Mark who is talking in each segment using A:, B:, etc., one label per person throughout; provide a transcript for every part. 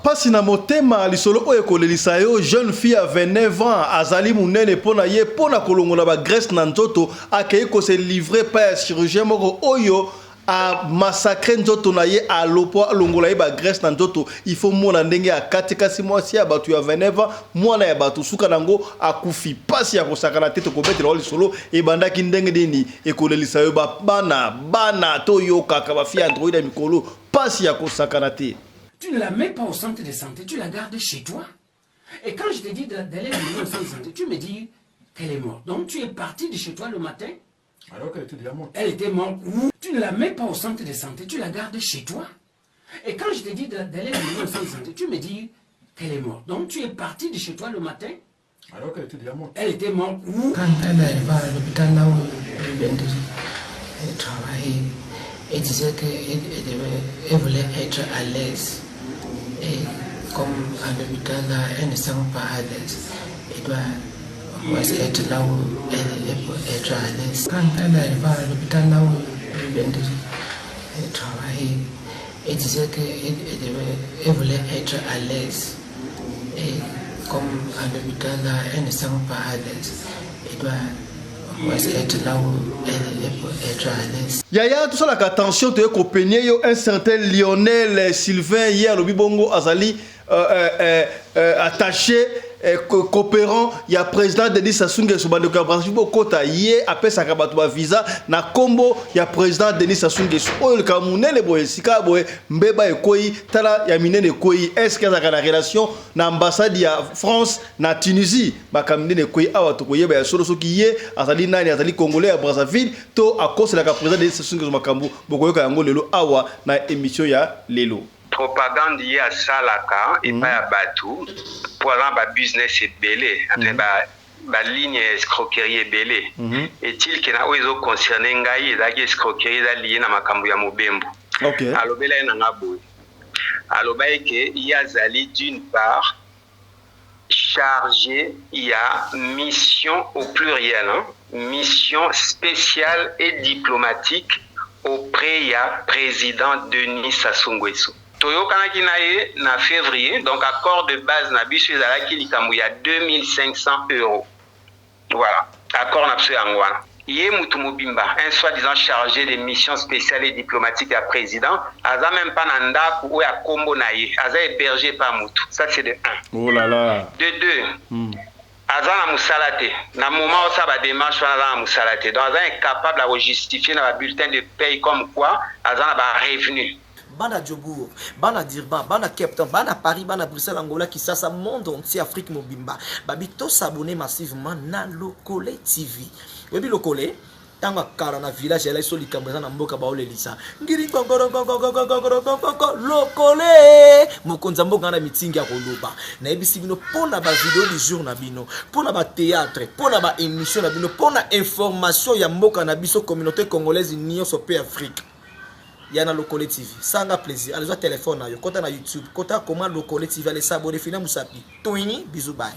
A: Pasi na motema lisolo oyo kolelisa yo jeune fille à 29 ans azali munene pona ye pona kolongola ba graisse na nzoto akei ko se livrer par chirurgien moko oyo a massacrer nzoto na ye a lopo longola ye ba graisse na nzoto il faut mona ndenge a katikasi mwasi ya batu ya 29 ans mwana ya batu suka nango akufi pasi ya kosakana tete ko betela lisolo e bandaki ndenge dini e kolelisa yo ba bana to yo kaka ba fi android mikolo pasi ya kosakana te.
B: Tu ne la mets pas au centre de santé, tu la gardes chez toi. Et quand je te dis d'aller au centre de santé, tu me dis qu'elle est morte. Donc tu es parti de chez toi le matin.
C: Alors qu'elle était déjà morte.
B: Elle était morte. Tu ne la mets pas au centre de santé, tu la gardes chez toi. Et quand je te dis d'aller au centre de santé, tu me dis qu'elle est morte. Donc tu es parti de chez toi le matin.
C: Alors qu'elle était déjà morte.
B: Elle était morte.
D: Quand elle est à l'hôpital là où elle travaillait, elle disait qu'elle voulait être à l'aise. Et comme à l'hôpital là, elle ne sent pas à l'aise. Elle doit être là où elle peut être à l'aise. Quand elle est à l'hôpital là où elle travaillait, elle disait qu'elle voulait être à l'aise. Et comme à l'hôpital là, elle ne sent pas à l'aise. Elle doit être là où elle peut être à l'aise.
A: Yaya, tout ça, la attention, tu es un certain Lionel Sylvain, hier, le Bibongo Azali, attaché, coopérant, il y a président Denis Sassou Nguesso, Bandoka Brasibo Kota, hier, après sa kabatouba visa, na combo, il y a président Denis Sassou Nguesso, oh, le Camerounais, le boy, Sika, boy, Mbeba et Koi, Tala, Yamine et Koi, est-ce qu'il y a la relation, na ambassade, ya France, na Tunisie, Bakamine et Koi, Awa, Tokoye, Baya Solo, Sokiye, Azali Nani, Azali Congolais, à Brazzaville, to, à cause de la président Denis Sassou Nguesso, Makambu, Bokoyo Kayango, Lelo, Awa, na émission, ya Lelo.
E: Propagande liée à Salaka et pas à Batou pour avoir un business et belé, ma ligne escroquerie et belé. Est-il qu'il y a des concernés ngai la escroquerie liée à makambu ya mobembo. Alors bela na ngabo. Alors ba que il y a Zali d'une part chargé, il y a mission au pluriel, hein, mission spéciale et diplomatique auprès du président Denis Sassou Nguesso. Toyo kanaki na ye na février, donc accord de base na biso ezalaki likambo ya 2500 €. Voilà, accord na biso yangwana. Yé mutu mobimba, un soi-disant chargé de missions spéciales et diplomatiques à président, aza même pas na ndako ou ya kombo na ye, aza hébergé par mutu. Ça c'est de 1.
A: Oh là là.
E: De 2. Aza na musalate. Na moment où ça va démarche na musalate. Donc aza incapable à justifier dans le bulletin de paye comme quoi aza na ba revenu.
F: Bana Djobour, Bana Durban, Bana Cape Town, Bana Paris, Bana Bruxelles, Angola, Kinshasa, monde entier, Afrique Mobimba. Babito s'abonner massivement na Lokole TV. Webi Lokole, tanga kara na village là sur likambaza na mboka ba olelisa. Ngiri Lokole. Mokonza mboka na meeting ya koloba. Na ebisi bino pona ba vidéo du jour na bino, pona ba théâtre, pona ba émission na bino, pona information ya mboka na biso communauté congolaise union sope Afrique. Yana Lokole TV. Sanga plaisir. Allez, téléphone na yo. Kota na YouTube. Kota comment Lokole TV. Allez s'abonner. Fina Moussapi. Toini. Bisous. Bye.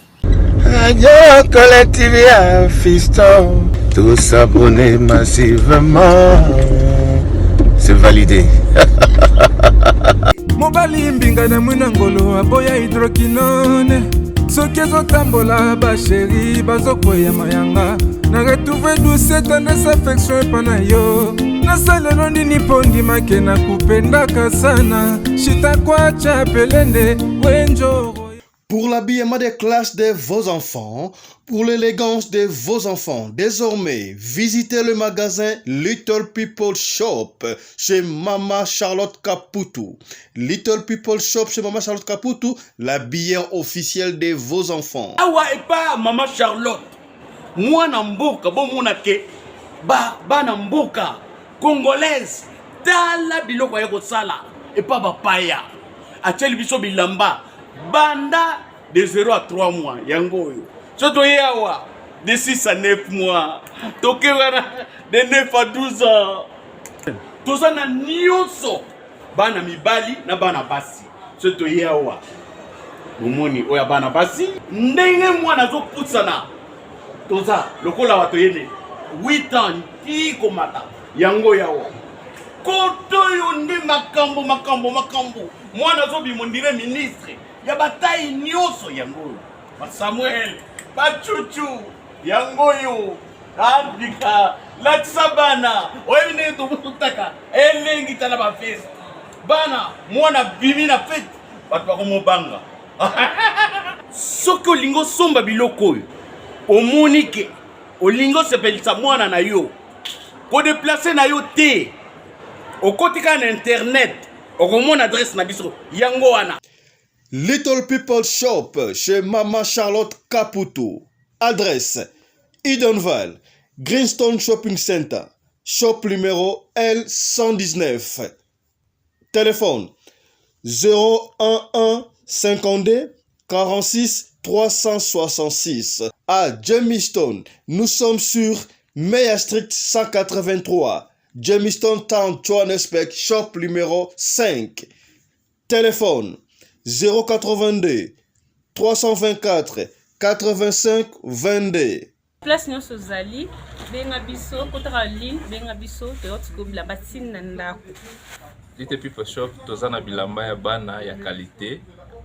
G: Radio Lokole TV à fiston. Tous s'abonner massivement. C'est validé.
H: Mobali mbinga na munangolo aboya hydroquinone. Soki ezotambola basheri bazokoya mayanga. Na retrouver douce tendresse affection epana yo. Nasalelo nini pondi makena kupendaka sana. Shitakwacha pelende wenjo.
A: Pour l'habillement des classes de vos enfants, pour l'élégance de vos enfants, désormais, visitez le magasin Little People Shop chez Mama Charlotte Caputo. Little People Shop chez Mama Charlotte Caputo, l'habillement officiel de vos enfants.
I: Awa et pas Mama Charlotte. Moi namboka bon monake ba namboka congolaise tala biloko ya kosala et pas bapaya. Atel biso bilamba banda de 0 à 3 mois yango yo. Soto yawa de 6 à 9 mois. Toke wana de 9 à 12 ans. Toza na nyonso bana mibali na bana basi. Soto yawa. Momoni oya bana basi ndenge mwana zo putsana. Toza lokola watoyene 8 ans ti komata yango yawa. Koto yo ndi makambo mwana zo bimondire ministre. ya bataille nyonso yango ba Samuel ba Chuchu yango yo Afrika la Tsabana oyebi ndenge tobutaka elengi tala ba feste bana mwana bimi na fete bato bakomobanga soki olingo somba biloko oyo omoni ke olingo sepelisa mwana na yo kodeplace na yo te okotika na internet okomona adresse na biso yango wana.
A: Little People Shop chez Maman Charlotte Caputo. Adresse Edenval, Greenstone Shopping Center, shop numéro L119. Téléphone 011 52 46 366. À Jamestown, nous sommes sur Meyer Street 183. Jamestown Town, Johannesburg, shop numéro 5. Téléphone 082 324 85 22.
J: Place nyonso zali benga biso kotaka ligne benga biso teotiko bilamba tina ndako.
K: Little People Shop tozana bilamba ya bana ya qualité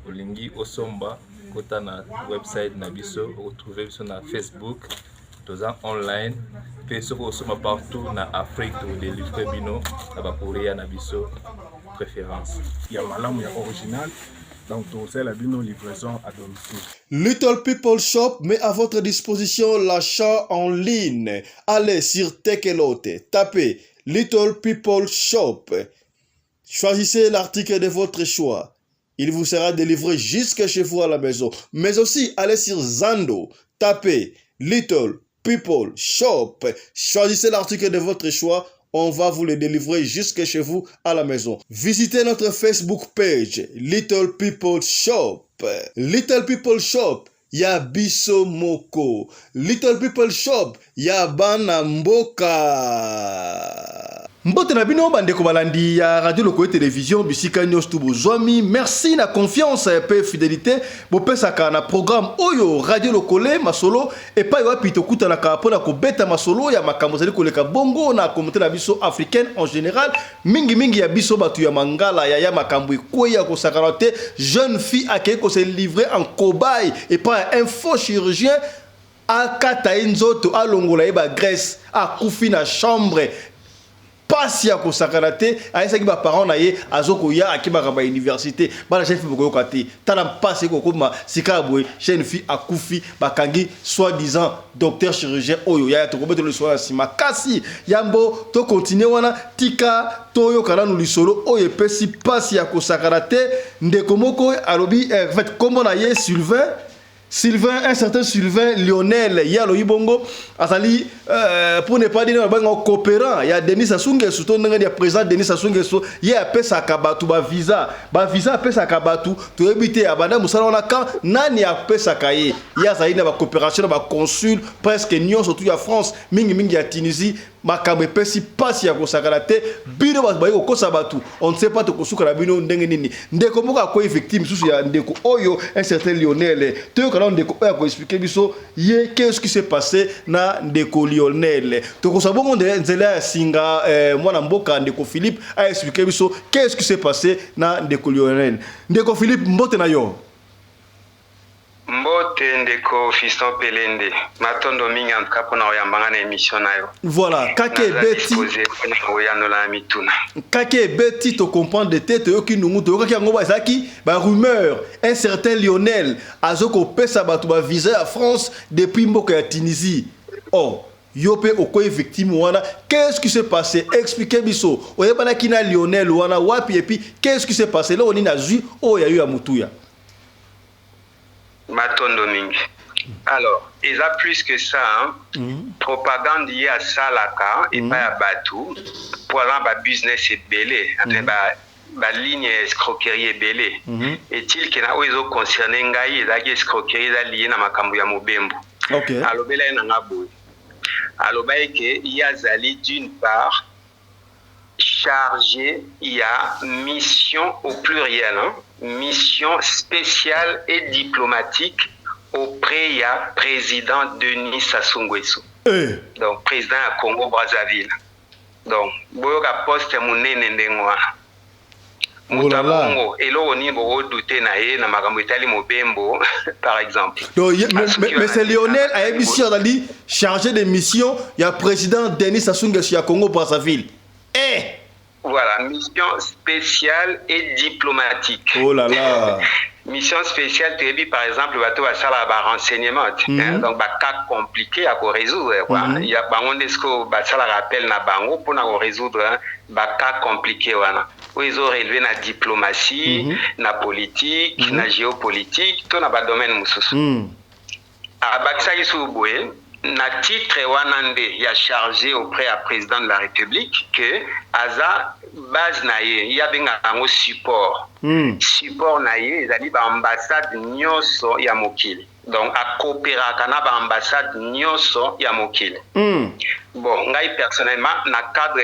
K: olingi osomba kota na website na biso retrouver biso na Facebook toza online pe soko osoma partout na Afrique to délivrer bino na ba Korea na biso préférence
C: ya malamu ya original. Donc, c'est la livraison à domicile.
A: Little People Shop met à votre disposition l'achat en ligne. Allez sur Tekelote, tapez Little People Shop. Choisissez l'article de votre choix. Il vous sera délivré jusque chez vous à la maison. Mais aussi, allez sur Zando, tapez Little People Shop. Choisissez l'article de votre choix. On va vous le délivrer jusque chez vous à la maison. Visitez notre Facebook page, Little People Shop. Little People Shop, ya biso moko. Little People Shop, ya bana mboka. Mbote na bino bandeko balandi ya radio loko télévision bisika nyos tu bozwami. Merci na confiance pe fidélité bopesaka na programme oyo radio lokole masolo et pa wapi tokuta na kapona ko beta masolo ya makambo zali koleka bongo na communauté na biso africaine en général mingi ya biso batu ya mangala ya makambo ikoya ko sakarate jeune fille akei ko se livrer en cobaye et pas un faux chirurgien akata nzoto alongola eba Grèce akufi na chambre pasi ya kosakarate aisaki ba parents na ye azoko ya akibaka ba université bana chef boko yoka tala pasi ko koma sikabwe jeune fille akufi bakangi soi-disant docteur chirurgien oyo ya to kobeto le soya sima kasi yambo to continuer wana tika toyo kana no lisolo oyo pesi pasi ya kosakarate ndeko moko alobi en fait comment na ye Sylvain, un certain Sylvain Lionel, Yalo Ibongo, Azali, pour ne pas dire un coopérant, il y a Denis Sassou Nguesso, il y a président Denis Sassou Nguesso, il y a Pesa Kabatu, visa Pesa Kabatu, tu habiter à Madame Moussala, on a quand Nani a Pesa Kaye, il y a Zaïna, coopération, consul, presque Nyon, surtout à France, Mingi à Tunisie, makambe pesi pasi ya kosakarate bino bayi okosabatu on ne sait pas to kosuka bino ndenge nini ndeko moka ko victime susu ya ndeko oyo un certain Lionel to kana ndeko ya ko expliquer biso ye qu'est-ce qui s'est passé na ndeko Lionel to kosabongo nzela singa mwana mboka ndeko Philippe a expliquer biso qu'est-ce qui s'est passé na ndeko Lionel ndeko Philippe mbote na yo
E: Mbote ndeko Fiston Pelende matondo mingi en tout cas pona oyambanga na émission na yo.
A: Voilà, kake beti
E: oyanola mituna.
A: Kake beti to comprendre de tête yo ki nungu to kaki ngoba zaki ba rumeur un certain Lionel azoko pesa batu ba visa à France depuis mboka ya Tunisie. Oh Yope okoye victime wana qu'est-ce qui s'est passé expliquez biso oyebana kina Lionel wana wapi et puis qu'est-ce qui s'est passé là on ina zu o ya eu ya mutuya.
E: Matondo mingi. Alors, il y a plus que ça, hein? Propagande liée à Salaka et pas à Batou. Pour avoir un business est belé, la ligne escroquerie est belé. Est-il qu'il y a des concernés ngai la escroquerie liée à makambu ya mobembo.
A: OK.
E: Alors bela na ngabo. Alors ba que il y a Zali d'une part chargé, il y a mission au pluriel, hein? Mission spéciale et diplomatique auprès du président Denis Sassou Nguesso. Donc, président du Congo-Brazzaville. Donc, boyoka poste munene ndengwa. Muta bongo eloko ni bo douter na ye na makambo etali mobembo par exemple.
A: Donc mais c'est Lionel Ayebisi Azali chargé de mission, il y a président Denis Sassou Nguesso ya Congo Brazzaville.
E: Voilà, mission spéciale et diplomatique.
A: Oh là là.
E: Mission spéciale, tu as vu par exemple, bateau à ça là, renseignement, donc cas compliqué à résoudre. Il y a ça rappel na bango pour résoudre cas compliqué. Où ils ont relevé la diplomatie, la politique, la géopolitique, tout dans le domaine mususu. À Baksa Issouboué, na titre wanande y a chargé auprès du président de la République que aza base naie y a benga un support support naie ezali ba ambassade nyoso ya mokili donc a coopérer kana ba ambassade nyoso ya mokili bon ngai personnellement na cadre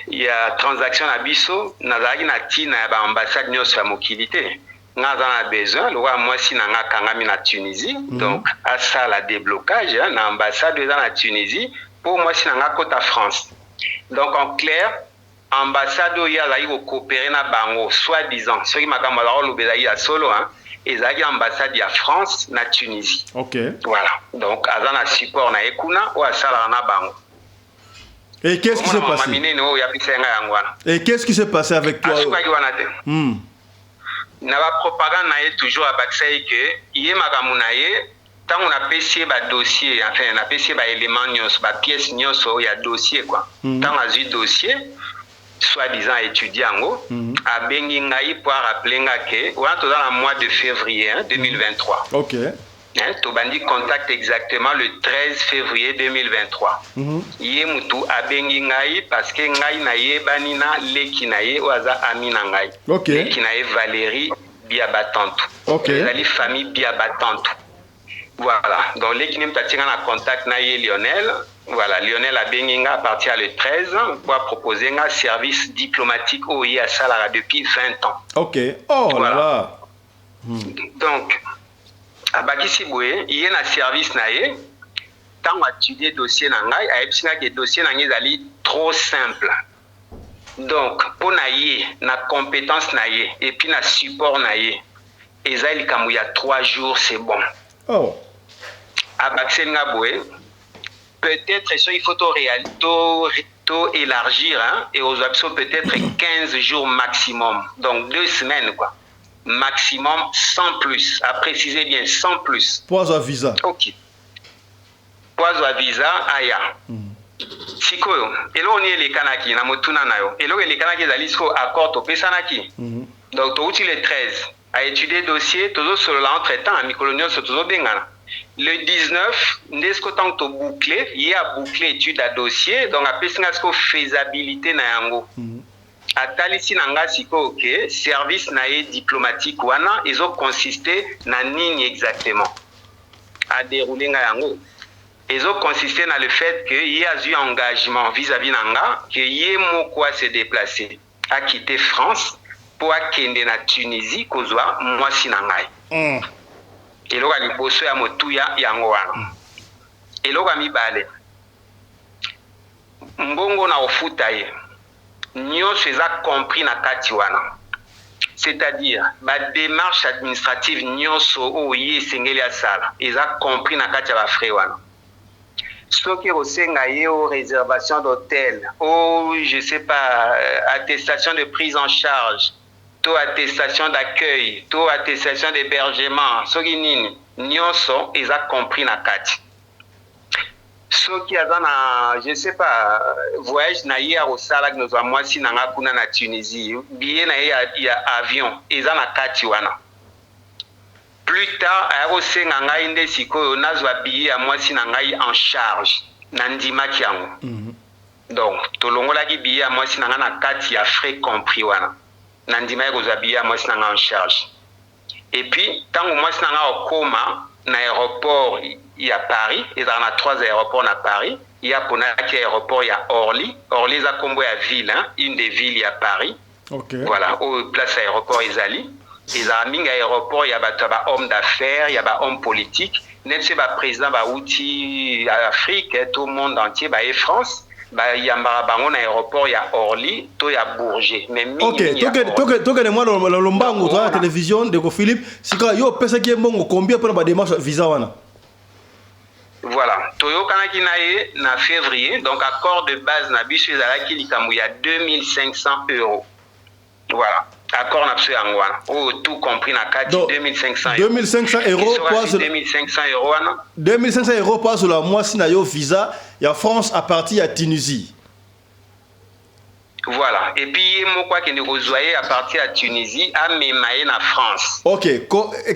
E: ya transaction na biso nazalaki na tina ya ba ambassade nyoso ya mokili te. Nous avons besoin, moi si nanga kangami na Tunisie, donc à ça la déblocage, na ambassade de la Tunisie, pour moi si nanga côté France. Donc en clair, ambassade où il y a là coopérer na bango, soi-disant, ceux qui m'ont dit que il y a solo, et ça y a ambassade ya France na Tunisie.
A: Ok.
E: Voilà. Donc à ça support na ekuna ou à ça na bango.
A: Et qu'est-ce qui s'est passé? Et qu'est-ce qui s'est passé avec toi?
E: Na ba propagande na ye toujours à Baksaï que yé makamu na ye tant on a payé ba dossier enfin on a payé ba élément nyos ba pièce nyos ya dossier quoi tant a eu dossier soi-disant étudiant a bengi ngai pour rappeler nga que on est dans le mois de février 2023.
A: OK.
E: To bandi contact exactement le 13 février 2023. Yé mutu a bengi ngai parce que ngai na ye banina leki na ye oaza amina ngai.
A: OK.
E: Leki na ye Valérie Biabatantu.
A: OK.
E: La famille Biabatantu. Voilà. Donc leki nem tatinga na contact na ye Lionel. Voilà, Lionel a bengi nga à partir le 13 pour proposer un service diplomatique au ya salara depuis 20 ans.
A: OK. Oh voilà. Là.
E: Donc Abakisi Boué, il y a un service naïe. Tant on a étudié le dossier nangai, a epsina que le dossier nangai est trop simple. Donc, pour naïe, na compétence naïe, et puis na support naïe, et ça il y a 3 jours, c'est bon.
A: Oh.
E: Abakisi Boué, peut-être il faut tout élargir, hein, et aux absents peut-être 15 jours maximum, donc 2 semaines quoi. Maximum sans plus. À préciser bien, sans plus.
A: Poids à visa.
E: Ok. Poids à visa, aya. Sikoyo. Elo on est les kanaki, na motuna nayo. Elo les kanaki zalisko accord to pesanaki. Donc, tu outil le 13. À étudier le dossier, toujours sur l'entretemps, à mi-colonial, sur toujours bengana. Le 19, n'est-ce tant que tu bouclé, il y a bouclé étude à dossier, donc à pesanasco faisabilité na yango. Atalisi nanga siko ok service nae diplomatique wana ils ont consisté na nini exactement à dérouler nga yango ils ont consisté dans le fait que il y a eu engagement vis-à-vis nanga que yé moko se déplacer à quitter France pour akende na Tunisie kozwa mwasi nangai eloka liboso ya motuya yango wana eloka mibale mbongo na ofuta ye Nyo se a compris na katiwana. C'est-à-dire, la démarche administrative nyo so oye sengeli a sala. Ils a compris na katiwa frewana. Ce qui est aux réservation d'hôtel, je sais pas, attestation de prise en charge, taux attestation d'accueil, taux attestation d'hébergement, ce qui nini, nyo so, ils a compris na kati. Ceux qui ont je sais pas voyage na hier au Salag nous moi si nanga kuna na Tunisie billet na y a avion ils en a katiwana plus tard a osenga ngai nde sikoyo nazwa billet à moi si nanga en charge na ndima kiango donc tolongola ki billet à moi si nanga na kati ya frais compris wana na ndima ko za billet à moi si nanga en charge et puis tant moi si nanga au coma na aéroport il y a Paris, il y a 3 aéroports à Paris. Il y a pour aéroport, il y a Orly. Orly, c'est comme une ville, hein? Une des villes, il y a Paris.
A: Okay.
E: Voilà, au place aéroport, il y a un aéroport, il y a des hommes d'affaires, il y a des hommes politiques. Même si le président va outil à l'Afrique, tout le monde entier, et France, ba yambara bango na aéroport ya Orly to ya Bourget mais
A: OK toke de moi le mbango to la télévision de ko Philippe sika yo pesa ki mbongo combien pour ba démarche visa wana.
E: Voilà, Toyo Kanaki nae na février, donc accord de base na biso ezalaki likambo ya 2500 €. Voilà, accord na biso yango wana. Oh, tout compris na kati 2500 €.
A: 2500 €
E: pas 2500 € wana.
A: 2500 € pas sur la mois si na yo visa ya France à partir ya Tunisie.
E: Voilà, et puis moi quoi que nous rejoignons à partir de Tunisie à Memaye na France.
A: OK,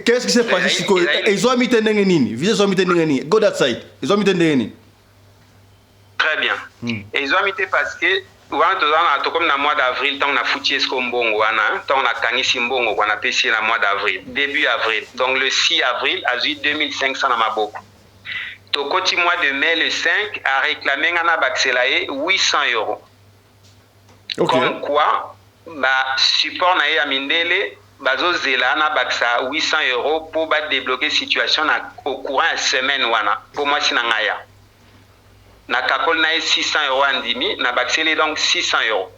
A: qu'est-ce qui s'est passé si ils ont mis tenengeni, visa ont mis tenengeni, go that side. Ils ont mis tenengeni.
E: Très bien. Et ils ont mis parce que comme na mois d'avril tant on a foutu esco mbongo wana, tant on a kanisi mbongo qu'on a payé na mois d'avril, début avril. Donc le 6 avril a eu 2500 na maboko. Tokoti mois de mai le 5 a réclamé ngana bakselaye 800 €. Okay. Comme quoi, support na ya mindele bazo zelana baksa 800 € pour débloquer situation au courant de semaine wana pour moi sinangaya na kakol na 600 € andimi na baksele donc 600 €.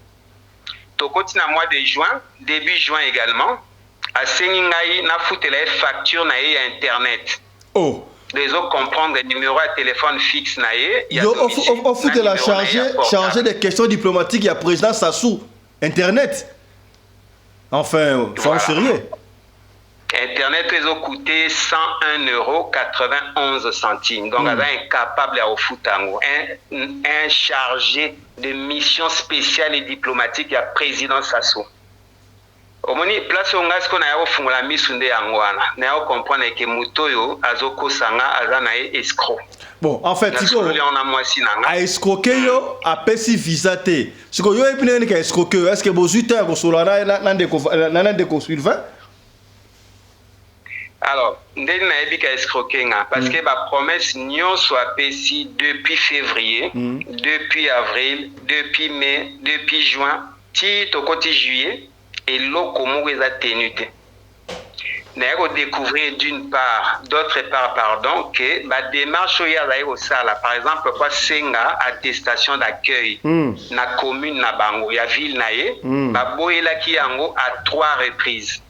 E: Tokoti na mois de juin, début juin également, a seningai na foutela facture na ya internet.
A: Oh.
E: Les autres comprendre le numéro de téléphone fixe naé.
A: Yo au fout de la charger des questions diplomatiques, il y a président Sassou internet. Enfin, faut sérieux.
E: Internet ils ont coûté 101,91 €. Donc on est incapable à au foutango. Un chargé de mission spéciale et diplomatique, il y a président Sassou. Au moni place on gasko na yo fungola misunde yangwana na yo comprendre que mutoyo azoko sanga azana escroc.
A: Bon en fait siko a escroquer yo a pesi visa te siko yo epine ka escroquer est-ce que bozuta ko solana na de ko suivant.
E: Alors ndeni na ebi ka escroquer nga parce que ba promesse nyon soit pesi depuis février, depuis avril, depuis mai, depuis juin, ti to côté juillet. Et l'eau comment ils a tenu. Nous découvrir d'une part, d'autre part, pardon, que la démarche au sala, par exemple, quoi senga attestation d'accueil, na commune na bango, ya ville nae, baboyela ki yango à 3 reprises.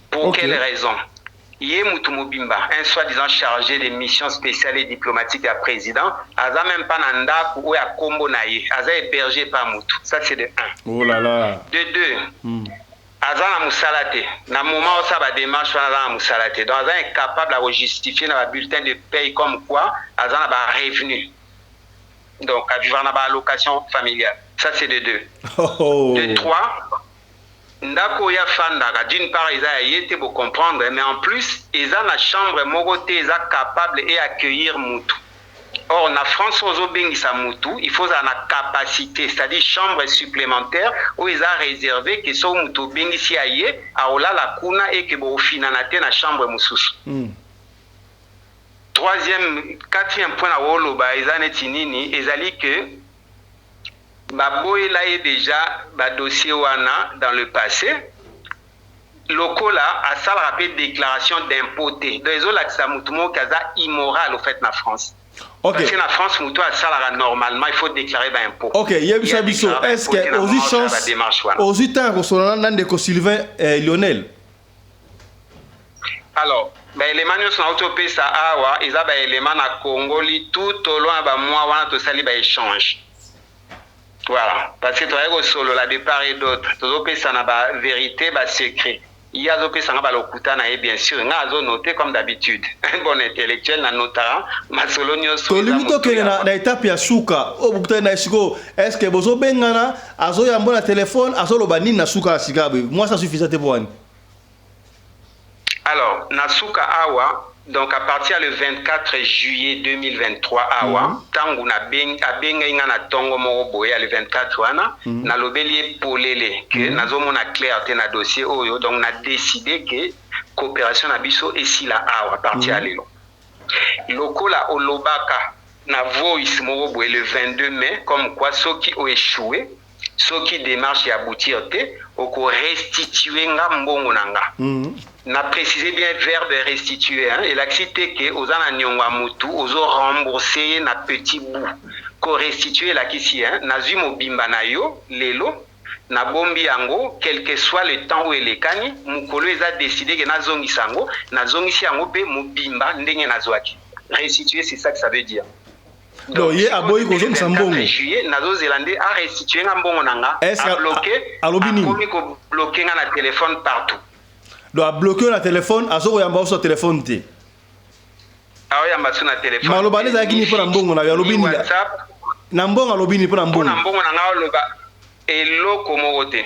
E: Pour quelle raison? Yé Moutoumobimba, un soi-disant chargé de missions spéciales et diplomatiques à président, aza même pas nanda ou à combo naïe, aza hébergé par Moutou. Ça c'est de 1.
A: Oh là là.
E: De 2. Aza na musalate. Na moment où ça va démarche na musalate. Donc aza incapable à justifier dans le bulletin de paye comme quoi aza na ba revenu. Donc à vivre na ba allocation familiale. Ça c'est de 2. De 3. Ndako ya fandaka d'une part ils a été pour comprendre mais en plus ils ont la chambre mogoté ils sont capable et accueillir Moutou. Or en France aux obengisa Moutou il faut la capacité c'est-à-dire chambre supplémentaire où ils ont réservé que so Moutou bengisi aye aola la kuna et que bo finanate na chambre mususu. Quatrième point à woloba ils ont etinini ezali que Baboyela est déjà dossier wana dans le passé. Lokola a ça rappelé déclaration d'impôt. Donc ils ont l'accès à Moutoumou kaza immoral au fait na France.
A: Okay.
E: Parce que na France Moutou a ça normalement il faut déclarer d'impôt.
A: OK, Yebisa Bisso, est-ce que aux chance aux temps ko solana nande ko Sylvain Lionel.
E: Alors, élément nous sont autopé ça awa, ils a élément na Congoli tout au long ba mois wana to sali ba échange. Voilà, parce que tu as solo la de part et d'autre, tu as la vérité, le secret. Il y a des gens qui ont bien sûr, ils ont noté comme d'habitude. Un bon intellectuel, un notara, ma solo n'y a pas.
A: Tu limite que na étape ya suka, est-ce que vous avez un azo ya mbona téléphone, azo lo bani na suka sigabe. Moi ça suffisait pour moi.
E: Alors, na suka awa. Donc à partir le 24 juillet 2023 awa tangu na abenga inga na tongo moko boya le 24 wana na lobeli polele que nazo mona clarté na dossier oyo donc na décidé que coopération na biso esi la awa à partir lelo lokola olobaka na voice moko boya le 22 mai comme quoi ceux qui ont échoué ceux qui démarche et aboutir te oko restituer nga mbongo nanga n'a précisé bien verbe restituer hein et la cité que aux ana nyongwa mutu aux rembourser na petit bout ko restituer la kisi hein nazui mobimba na yo lelo na bombi yango quel que soit le temps où elekani mukolo eza décidé que nazongisa yango nazongisi yango pe mobimba ndenge nazwaki restituer c'est ça que ça veut dire.
A: Donc ye aboyi ko zongisa mbongo
E: juillet nazo zelande a restituer nga mbongo nanga a bloquer
A: alobini
E: ko bloquer nga na téléphone partout.
A: Donc a bloquer na téléphone azoko yamba so téléphone te.
E: Ah yamba so na téléphone.
A: Maloba neza kini pona mbongo na alobini na mbongo alobini pona mbongo.
E: Na mbongo nanga loba eloko moko te.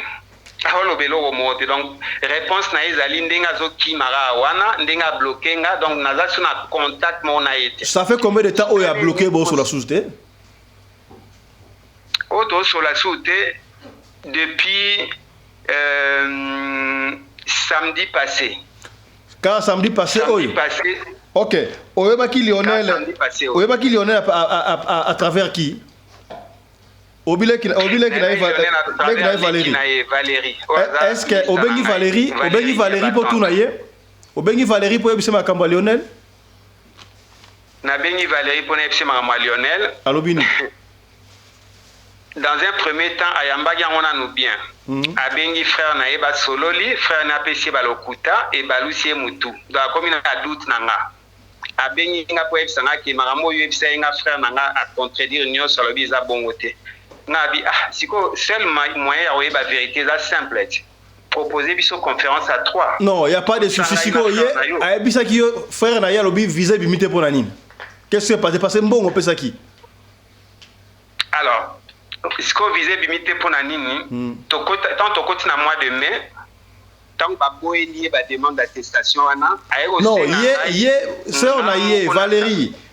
E: Donc réponse na ezali ndenga zo kimara wana ndenga bloquer nga donc naza sur na contact mon na été.
A: Ça fait combien de temps oya bloqué bo sur la société?
E: Auto sur la société depuis samedi passé.
A: Quand samedi passé oyo. OK. Oyeba ki Lionel à travers qui? Obile qui Valérie. Est-ce que Obengi Valérie pour tout naie? Obengi Valérie pour ebise makamba Lionel?
E: Na bengi Valérie pour ebise makamba Lionel.
A: Alobini.
E: Dans un premier temps ayamba ngona nous bien. Abengi frère na eba sololi, frère na pesi balokuta et balusi mutu. Donc comme na doute nanga. Abengi nga pour ebise nga ki makambo yo ebise nga frère nanga a contredire nyonso lobi za bongote. Nabi siko seul moyen ya oeba vérité ça simple. Proposer biso conférence à 3.
A: Non, il y a pas de souci siko ye a bisa ki frère na ya lobi visé bimité pour nani. Qu'est-ce qui s'est passé mbongo pesa ki?
E: Alors, siko visé bimité pour nani tokota tant tokoti na mois de mai tant ba boeli ba demande d'attestation wana ayo.
A: Non, ye sœur na ye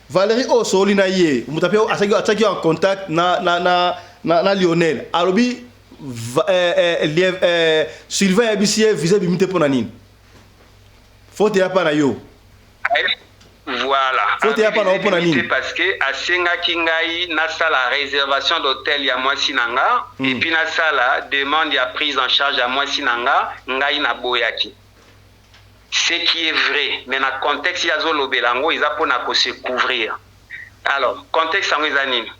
A: Valérie Osoli na ye mutape ataki en contact na Lionel alobi Sylvain Abissier visé bimité pour nani. Faut te pas na yo.
E: Voilà.
A: Faut te pas na pour nani.
E: Parce que asenga kingai na sala réservation d'hôtel ya moi sinanga et puis na sala demande ya prise en charge à moi sinanga ngai na boyaki. Ce qui est vrai, mais dans le contexte, il y a des belango, ils ont pour se couvrir. Alors, contexte en nini.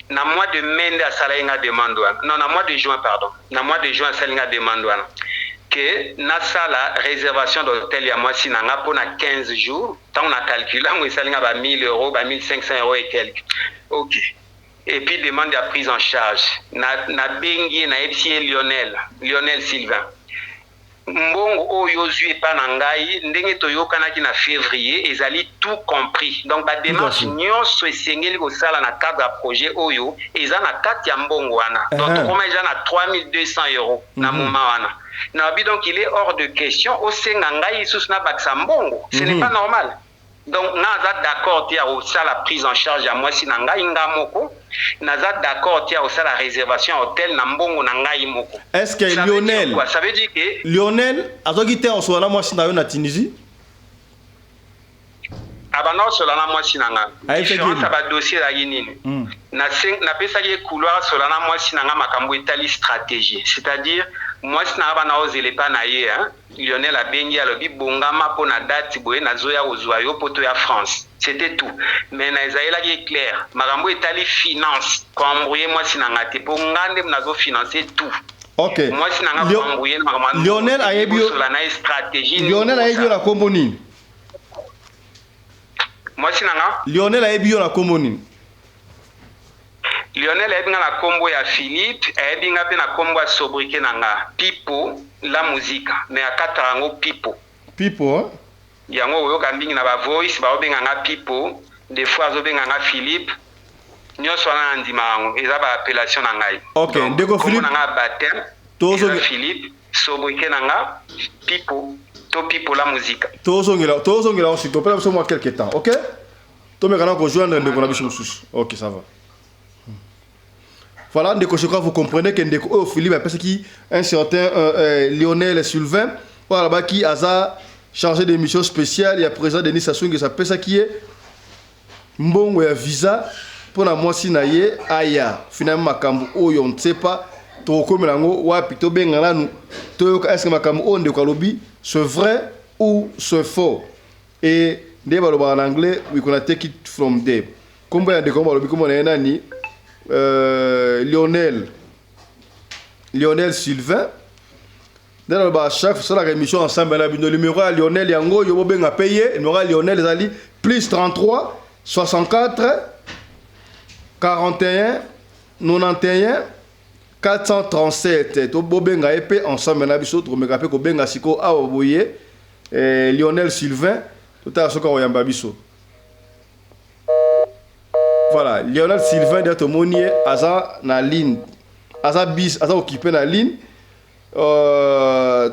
E: Dans le mois de mai, il demande. Non, dans le mois de juin, pardon. Dans le mois de juin, il demande. Que dans la réservation d'hôtel, il y a moi, si pour 15 jours, tant on a calculé, il y a 1000 euros, 1500 euros et quelques. Ok. Et puis, demande la prise en charge. Na bengi, na epsi Lionel Sylvain. Mbongo oyo zui pa na ngai ndenge toyokanaki na février ezali tout compris donc ba démarche nyonso esengeli kosala na cadre ya projet oyo eza na kati ya mbongo wana donc tokoma eza na 3200 euros na moment wana na bi donc il est hors de question osenga ngai isusu na bakisa mbongo ce n'est pas normal donc naza d'accord tia osala la prise en charge ya mwasi na ngai ngamoko naza d'accord tia osala la réservation hôtel na mbongo na ngai moko.
A: Est-ce que Lionel
E: ça veut dire que
A: Lionel azoki te osala mwasi na yo na Tunisie?
E: Abana solana mwasi na nga différence ba dossier la nini na pesa ki couloir solana mwasi na nga makambo etali stratégie c'est-à-dire mwasi na bana ozele pa na ye hein Lionel abengi alobi bongama po na date boye na zoya ozwa yo poto ya France c'était tout mais na Isaïla qui est clair makambo etali finance ko embrouiller mwasi na nga te po ngande nazo financer tout.
A: OK
E: mwasi na nga ko embrouiller makambo
A: Lionel ayebio
E: solana stratégie
A: Lionel ayebio la kombo nini?
E: Mwasi na nga
A: Lionel ayebio na kombo nini?
E: Lionel ayebi nga na kombo ya Philippe ayebi nga pe na kombo ya sobriquet na nga Pipo la musique mais akata yango Pipo
A: hein
E: yango oyoka mbingi na ba voice ba obenga nga Pipo des fois azobenga nga Philippe nyonso wana ndima yango eza ba appellation na ngai.
A: OK ndeko Philippe
E: na nga baptême tozo Philippe sobriquet na nga Pipo to Pipo la musique
A: tozongela aussi to pela moi quelque temps. OK to me kana ko joindre ndeko na biso mususu. OK ça va. Voilà, je crois que vous comprenez que Philippe, parce qu'un certain Lionel Sylvain, voilà, là-bas, qui a changé d'émission spéciale, il y a présent Denis Sassou Nguesso, ça peut ça qui est mbongo ya visa pour la moisi na ye aya finalement makambo oyo on ne sait pas to komela ngo wapi to bengala nu to est-ce que makambo on de kalobi c'est vrai ou c'est faux et ndeba lo en anglais we gonna take it from there kombo ya de kombo lo bi kombo na nani Lionel Sylvain. Dans chaque fois la rémission ensemble le numéro à Lionel Yango yo benga payé numéro à Lionel Zali plus 33 64 41 91 437 to bobenga épée ensemble na biso to meka pe ko benga siko awo boye Lionel Sylvain tout à soka oyamba biso. Voilà, Lionel Sylvain de Tomonier aza na ligne aza bis aza occupé na ligne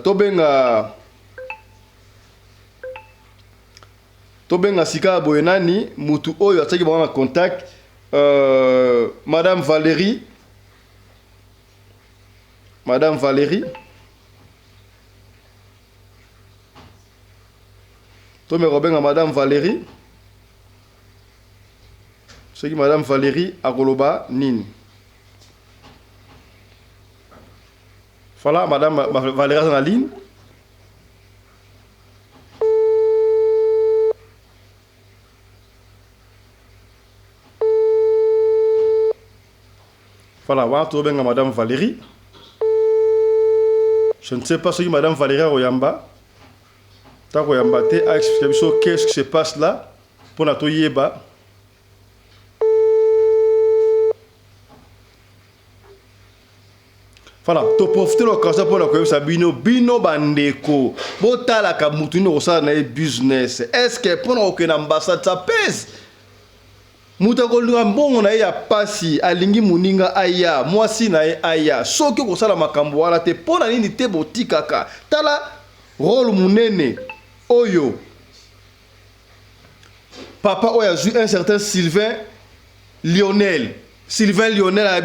A: tobenga sika boyenani mutu oyo ataki bango contact Madame Valérie to me robenga Madame Valérie ce qui Madame Valérie akoloba nini. Voilà, Madame Valérie dans la ligne. Voilà, on va trouver Madame Valérie. Je ne sais pas ce que Madame Valérie a Royamba. Tant Royamba a expliqué qu'est-ce qui se passe là pour notre yéba. Voilà, to profiter l'occasion pour la connaître bino bandeko. Botala ka mutu no ça na business. Est-ce que pour aucune ambassade ça pèse? Muta ko lunga mbongo na ya pasi alingi muninga aya, mwasi na aya. Soki ko sala makambo wala te pona nini te botikaka. Tala rôle munene oyo. Papa oya joue un certain Sylvain Lionel a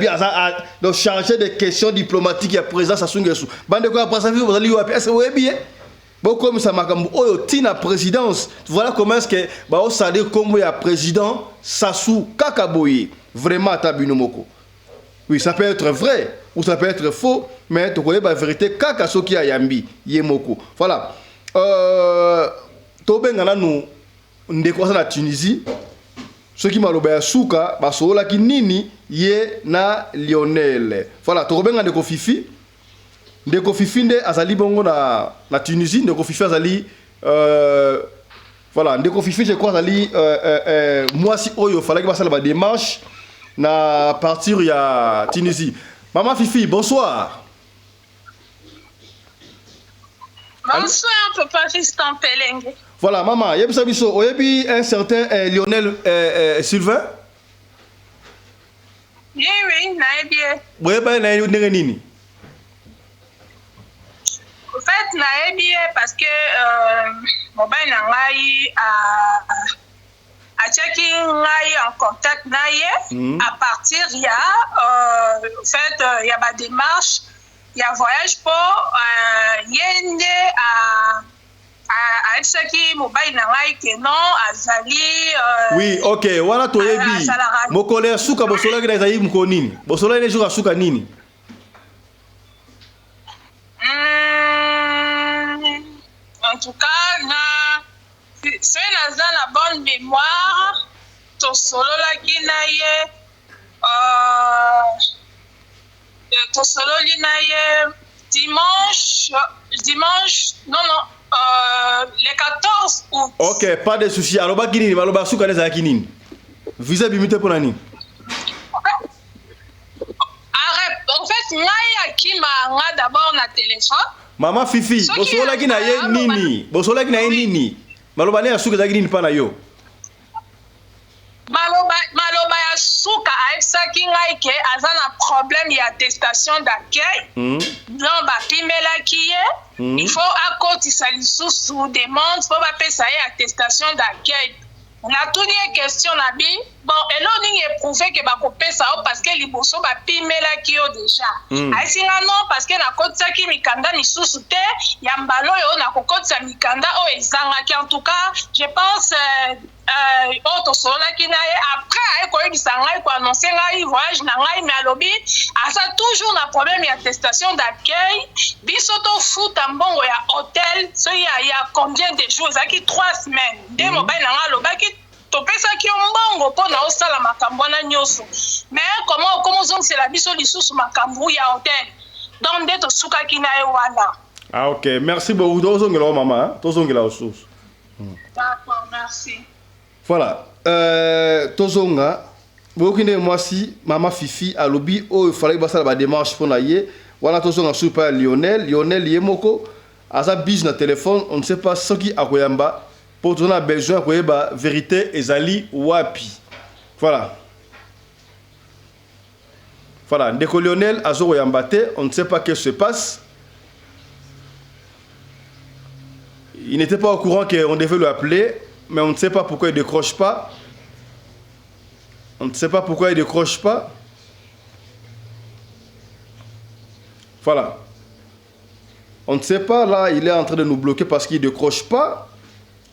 A: donc chargé des questions diplomatiques à présent Sassou Nguesso. Bande quoi après ça vous allez est-ce que vous bien bon comme ça makambo oyo tina présidence voilà comment est-ce que ba o salir comme ya président Sassou Kakaboye vraiment tabino moko. Oui, ça peut être vrai ou ça peut être faux mais to connais la vérité kaka soki ya yambi yemoko. Voilà. To bengana nous ndeko na Tunisie. Ce qui m'a lobé souka basola ki nini ye na Lionel. Voilà, to robenga ndeko Fifi. Ndeko Fifi nde azali bongo na Tunisie, ndeko Fifi azali voilà, ndeko Fifi je crois azali moi si oyo fallait que basala ba démarche na partir ya Tunisie. Maman Fifi, bonsoir.
L: Bonsoir papa Fiston Pelenge.
A: Voilà, maman, il y a un certain Lionel Sylvain.
L: Oui, bien.
A: Oui, bien.
L: En fait, bien parce que mon ben a checké en contact à partir il y a en fait il y a ma démarche, il y a voyage pour yende à qui mobile nangai que non azali
A: oui, OK, voilà to yebi mokole suka bosola gina zayi mkonini bosola ile jour suka nini
L: en tout cas c'est la bonne mémoire to solo la kinaye to solo linaye dimanche non le 14 août.
A: OK, pas de souci. Aloba kinini, aloba suka neza kinini. Visa bimite pour nani?
L: Arrête, en fait, ngai akima d'abord na téléphone.
A: Maman Fifi, bosola kina ye nini? Bosola kina ye nini? Maloba ne suka za kinini pa na yo.
L: Maloba ya suka aipsaki ngai ke azana problème ya attestation d'accueil. Non ba pimela kiye. Il faut akotisa lisusu demande pour ba pesa ye attestation d'accueil. On a tout dit question na bi. Bon, et là on est prouvé que ba kopesa o parce que liboso ba pimela kiyo déjà. Aisinga non parce que na kotisa ki mikanda lisusu te ya mbalo yo na kokotisa mikanda o ezanga ki en tout cas, je pense autre solo qui n'a après quoi il s'engaille quoi annoncer ngai voyage na ngai mais alobi asa toujours na problème d'attestation d'accueil bisoto foot mbongo ya hôtel so ya combien de jours ça qui 3 semaines de mobile na ngai lobaki topesaki yo mbongo mpona osala makambo wana nyonso mais comment ozongisela biso lisusu makambo ya hotel donc nde tosukaki na ye wana.
A: Ah ok, merci beaucoup. Tozongela o mama, hein? Tozongela o source.
L: D'accord, merci.
A: Voilà. Tozonga bokinde mwasi mama Fifi alobi o il fallait basala ba démarche pour na ye. Voilà tozonga super Lionel yemoko asa bise na téléphone, on ne sait pas ce qui akoyamba pour on a besoin koyeba vérité ezali wapi. Voilà. Voilà, Ndeko Lionel azo yambate, on ne sait pas ce qui se passe. Il n'était pas au courant qu'on devait l'appeler, mais on ne sait pas pourquoi il ne décroche pas. On ne sait pas pourquoi il ne décroche pas. Voilà. On ne sait pas, là, il est en train de nous bloquer parce qu'il ne décroche pas.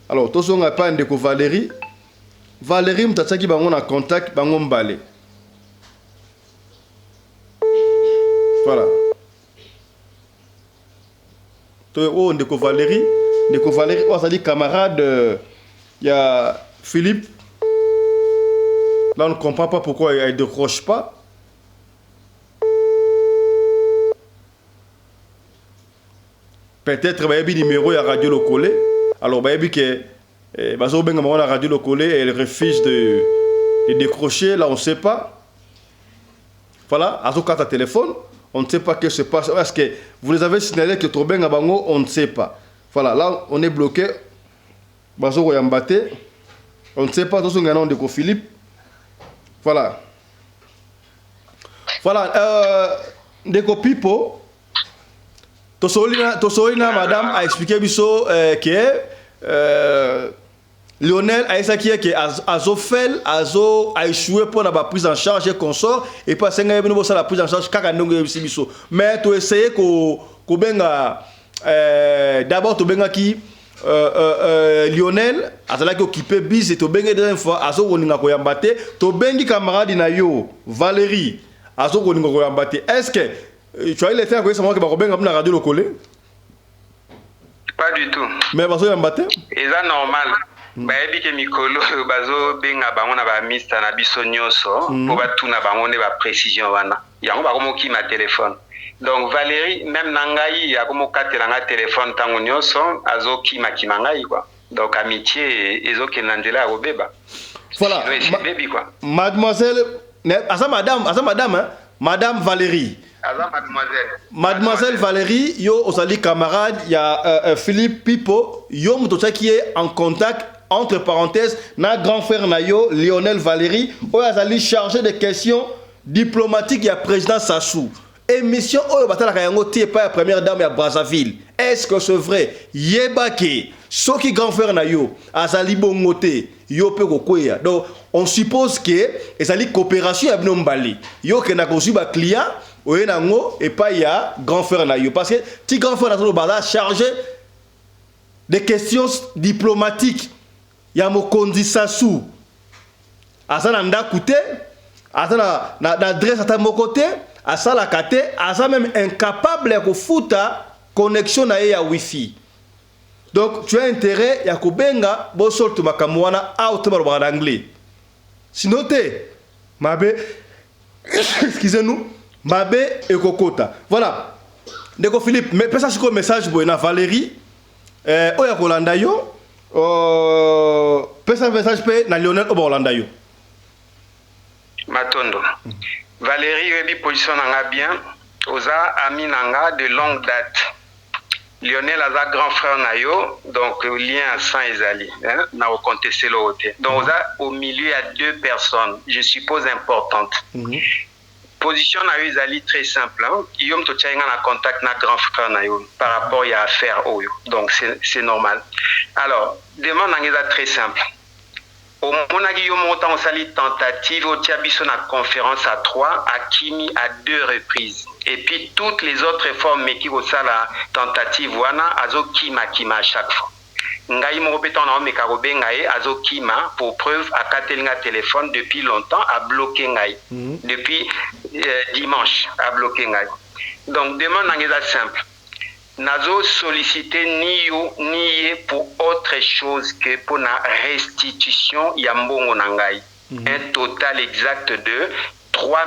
A: Alors, tous on n'a pas un déco Valérie. Valérie, m'tatsaki bangon en contact, bangon balé. Voilà. Oh, Ndeko Valérie. Ndeko Valérie, oh, ça dit camarade, il y a Philippe. Là, on ne comprend pas pourquoi il ne décroche pas. Peut-être qu'il y a un numéro à Radio Locole. Alors, il y a un Radio Locole et elle refuse de décrocher. Là, on ne sait pas. Voilà, à son carte à téléphone. On ne sait pas ce qui se passe. Est-ce que vous les avez signalé que trop bien à Bango, on ne sait pas. Voilà, là, on est bloqué. Bazo Yambate. On ne sait pas, dans son gagnant de Philippe. Voilà. Voilà, Ndeko Pipo. Tosolina, madame, a expliqué biso que Lionel a essayé que Azofel a échoué pour la prise en charge et consort et pas la prise en charge mais tu essayé que benga d'abord tu benga qui Lionel azalaki occupé bis et to benga deuxième fois azo koninga koyambate to bengi camarade na yo Valérie azo koninga koyambate. Est-ce que tu as eu l'effet que ça que ba benga na Radio Locole?
E: Pas du tout.
A: Mais bazo yambate?
E: Et ça normal. Bayebi ke mikolo bazo benga bango na ba mista na biso nyonso po batuna bango ne ba précision wana. Yango ba komoki ma téléphone. Donc Valérie même nangai ya komokatela nga téléphone tango nyonso azo kima ngai quoi. Donc amitié ezoke nandela robeba.
A: Voilà.
E: Baby quoi.
A: Mademoiselle madame hein? Madame Valérie. Mademoiselle Valérie, yo osali camarade, il y a Philippe Pipo, yo moutocha qui est en contact entre parenthèses na grand frère na yo Lionel Valérie, o azali chargé de questions diplomatiques ya président Sassou. Émission o batala kayango tie pa la première dame ya Brazzaville. Est-ce que c'est vrai? Yebake, soki grand frère na yo azali bongote, yo pe kokoya. Donc on suppose que ezali coopération ya bino mbali. Yo ke na kosu ba client et pas il y a grand frère Nayo. Parce que si grand frère Nayo chargé des questions diplomatiques, il y a Mokondi Sassou. Asa nda koute, asa na adresse à ta côté, asa la kate, asa même incapable de fouta connexion na ya wifi. Donc tu as intérêt ya kobenga bo sorte makamwana out en anglais. Sinon mabe excusez-nous. Mabé et Kokota. Voilà. Ndeko Philippe, mais ça c'est un message pour Valérie. Oya Kolanda yo. Pesa message pe na Lionel Obolanda yo.
E: Matondo. Valérie rebi position nanga bien. Oza ami nanga de longue date. Lionel aza grand frère na yo, donc lien à sang ezali, hein, na contesté le côté. Donc oza au milieu il y a deux personnes, je suppose importantes. Position na yo ezali très simple, hein. Yom to tchenga na contact na grand frère na yo par rapport à affaire oyo. Donc c'est normal. Alors, demande na très simple. Au monagi yo montant sali tentative au tiabiso na conférence à 3 à Kimi à 2 reprises. Et puis toutes les autres réformes mais qui au la tentative wana azo kima à chaque fois. Ngai mo peton na me karobe ngai azo kima pour preuve à katelinga téléphone depuis longtemps à bloquer ngai. Depuis dimanche à bloquer ngai. Donc demande na simple. Nazo solliciter ni yo ni ye pour autre chose que pour la restitution Yambongo Nangai. Un total exact de 3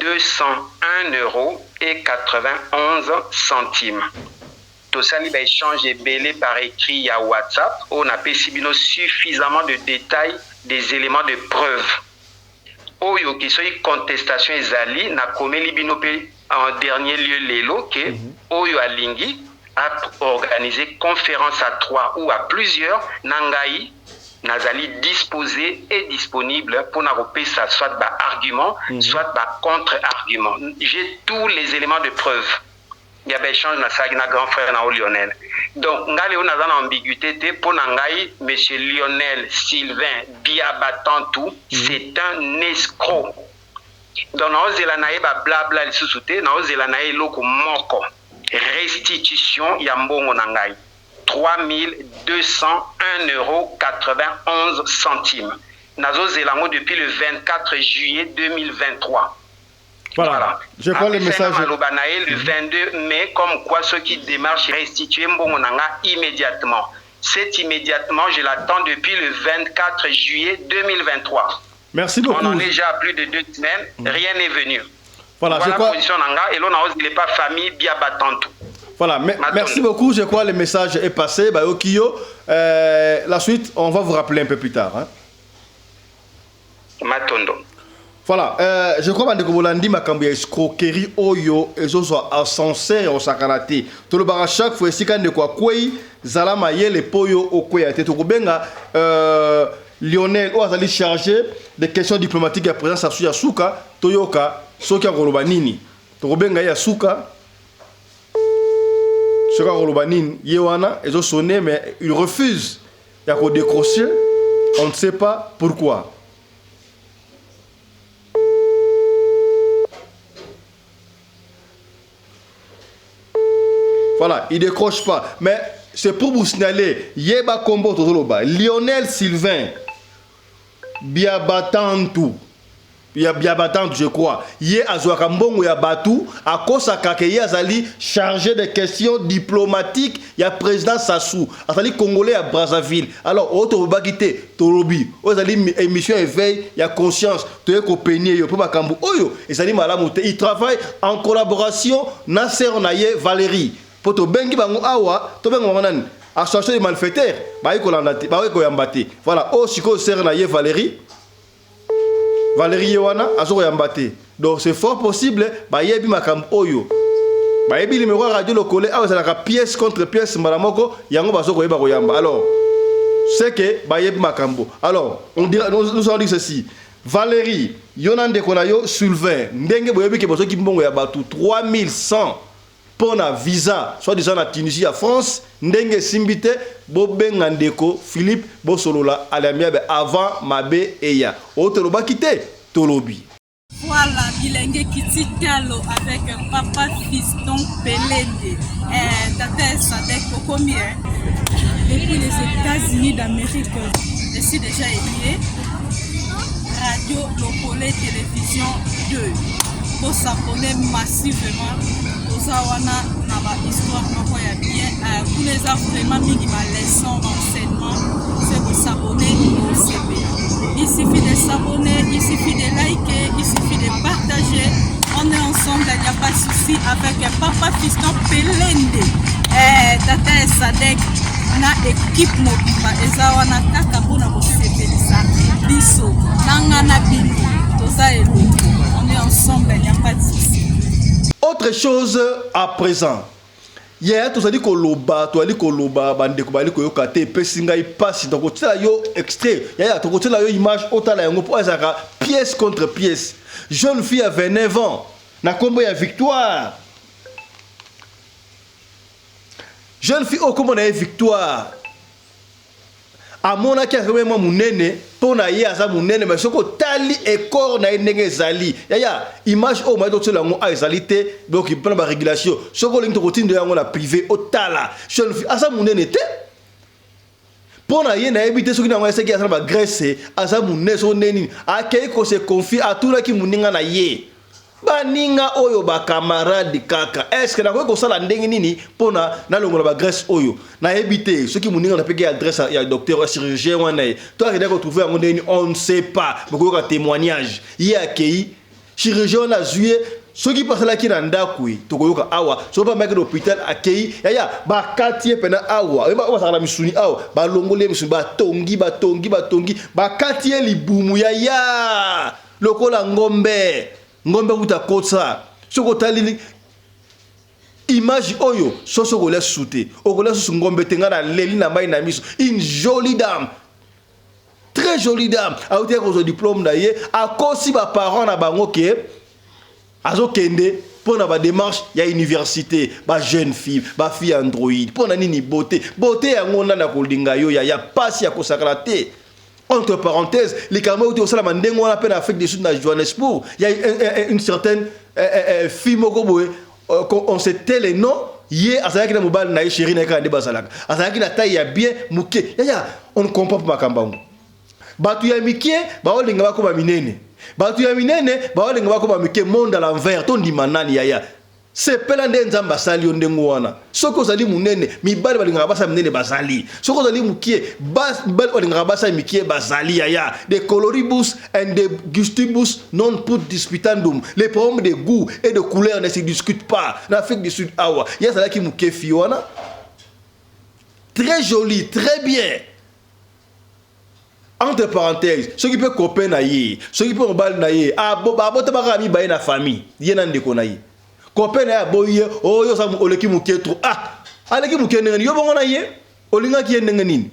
E: 201 € et 91 centimes. Tout ça, il va échanger belé par écrit à WhatsApp. On a suffisamment de détails, des éléments de preuve. Oyo qui sont contestation ezali na komeli bino en dernier lieu lelo que Oyo Alingi a organisé conférence à 3 ou à plusieurs nangai nazali disposé et disponible pour n'arroper ça soit par argument soit par contre-argument. J'ai tous les éléments de preuve. Il y a des échanges avec notre grand frère Lionel. Donc, nous avons une ambiguïté pour M. Lionel Sylvain Biabatantou, c'est un escroc. Donc, nous avons blabla le sous-souté, nous avons loko moko. Restitution Yambongo Nangai. 3 201 € 91 centimes. Nous avons depuis le 24 juillet 2023.
A: Voilà. Je crois le message.
E: Le 22 mai, comme quoi ceux qui démarchent restituer Mbongonanga immédiatement. C'est immédiatement, je l'attends depuis le 24 juillet 2023.
A: Merci beaucoup.
E: On en est déjà à plus de 2 semaines, rien n'est venu.
A: Voilà,
E: je crois. Position Nanga, et l'on a osé pas famille bien battantou.
A: Voilà, merci beaucoup. Je crois que le message est passé. Bah, Okiyo, la suite, on va vous rappeler un peu plus tard. Hein.
E: Matondo.
A: Voilà, je crois que Bolandi makambo ya escroquerie oyo ezozo ascenseur au sakanate. Tout le bar à chaque fois ici quand de quoi kwei zalama yele poyo okoya te to benga Lionel o azali chargé des questions diplomatiques à présence à Suya Suka Toyoka soka goloba nini. To benga ya Suka soka goloba nini yewana ezo sonné mais il refuse ya ko décrocher. On ne sait pas pourquoi. Voilà, il ne décroche pas. Mais c'est pour vous signaler, Yeba Kombo Totoloba, Lionel Sylvain, Biabatantou, je crois, Yé Azouakambongo Yabatou, à cause de Yazali chargé de questions diplomatiques, il y a président Sassou, Azali Congolais à Brazzaville. Alors, Otobagité, Torobi, Ozali émission éveil, il y a conscience, Toyeko Peigné, Yopobakambu, Oyo, Ezali Malamouté, il travaille en collaboration, Nasser Naye Valérie. Poto bengi bango awa to bengo ngana association de malfaiteurs ba ikolanda ba ko yambate voilà o siko ser na ye Valérie Yewana azo yambate donc c'est fort possible ba yebi makam oyo ba yebi numéro radio lokole awa za pièce contre pièce maramoko yango bazo ko yeba ko yamba alors c'est que ba yebi makambo alors on dit nous allons dire ceci Valérie Yonande konayo Sylvain ndenge boyebi ke bozo ki mbongo ya batu 3100 pour un visa, soit disant la Tunisie, à France, ndenge simbite, bobenga ndeko, Philippe, bosolola, alamia, avant Mabe Eya. Otoloba kite, Tolobi.
M: Voilà, Bilenge Kititalo avec papa fiston Pelende. Tata Sadek combien depuis les États-Unis d'Amérique, je suis déjà lié. Radio Locale Télévision 2. Pour s'abonner massivement. Wana na histoire moko ya bien pour les vraiment minima leçons renseignements c'est de s'abonner au CBA. Il suffit de s'abonner, il suffit de liker, il suffit de partager. On est ensemble, il n'y a pas de souci avec papa fiston Pelende. Tata Sadek na équipe mobile eza wana kaka mpona kosepelisa biso nanga na bino toza elongo. On est ensemble, il n'y a pas de souci.
A: Autre chose à présent. Hier, tu as dit que l'oba, tu as dit que l'oba, bande ko bali ko yokate pesinga ipasse donc tu as yo extrait. Ya tu as yo image otala yango pour ezaka pièce contre pièce. Jeune fille avait 9 ans. Na kombo ya victoire. Jeune fille au kombo na victoire. Amona ki akome munene pona ye aza munene mais soko tali et corps na ndenge zali ya image o ma to tsela ngo a ezali te donc il prend ba régulation soko lingi to kotindo yango na privé otala jeune fille aza munene te pona ye na ebité soki na ngo eseki aza ba Grèce aza munene so neni akei ko se confie à tout la ki muninga na ye baninga oyo ba camarade kaka est-ce que nakoki kosala ndenge nini mpona nalongola bagrèce oyo nayebi te soki moninga napeki adresse ya docteur chirurgien wana ye to akendaki kotrouve yango ndenge nini on ne sait pas bokoyoka témoignage ye akei chirurgien wana azwi ye soki basalaki na ndako ye tokoyoka awa soki bamaki na hôpital akei yaya bakati ye mpena awa basaka na misuni awa balongoli ye misuni batongi bakati ye libumu yaya lokola ngombe kuta kotsa soko tali image oyo soso ko la souté okola soso ngombe tenga na leli na mai na miso une jolie dame très jolie dame a été ko diplôme na ye akosi ba parents na bango ke azokende pona ba démarche ya université ba jeune fille ba fille android pona nini beauté yango na kolinga yo ya pasi ya kosakala te. Entre parenthèses, les Camerounais qui ont la mandengo on appelle Afrique du Sud dans Johannesburg. Il y a une certaine fille on sait tel nom. Hier, à Zaki na mobile na chérie na ka de basalaka. À Zaki na taille ya bien mouké. On ne comprend pas makambango. Batu ya miké, ba olinga ba ko ba minene. Batu ya minene, ba olinga ba ko ba miké monde à l'envers. Ton di manani yaya. C'est pelande nzamba sali ondengo wana soko zali munene mibali balinga basa munene bazali soko zali mukie bal balinga basa mikie bazali yaya de coloribus and de gustibus non put disputandum les problèmes de goût et de couleur ne se discutent pas en Afrique du Sud awa ya zala ki mukie fiona très joli très bien entre parenthèses ceux qui peut copain na ye ceux qui peut bal na ye abota baka mi baye na famille yena ndeko na ye copain ya boye oyo sa oleki muketu aleki mukene yo bongo na ye olinga ki ndenge nini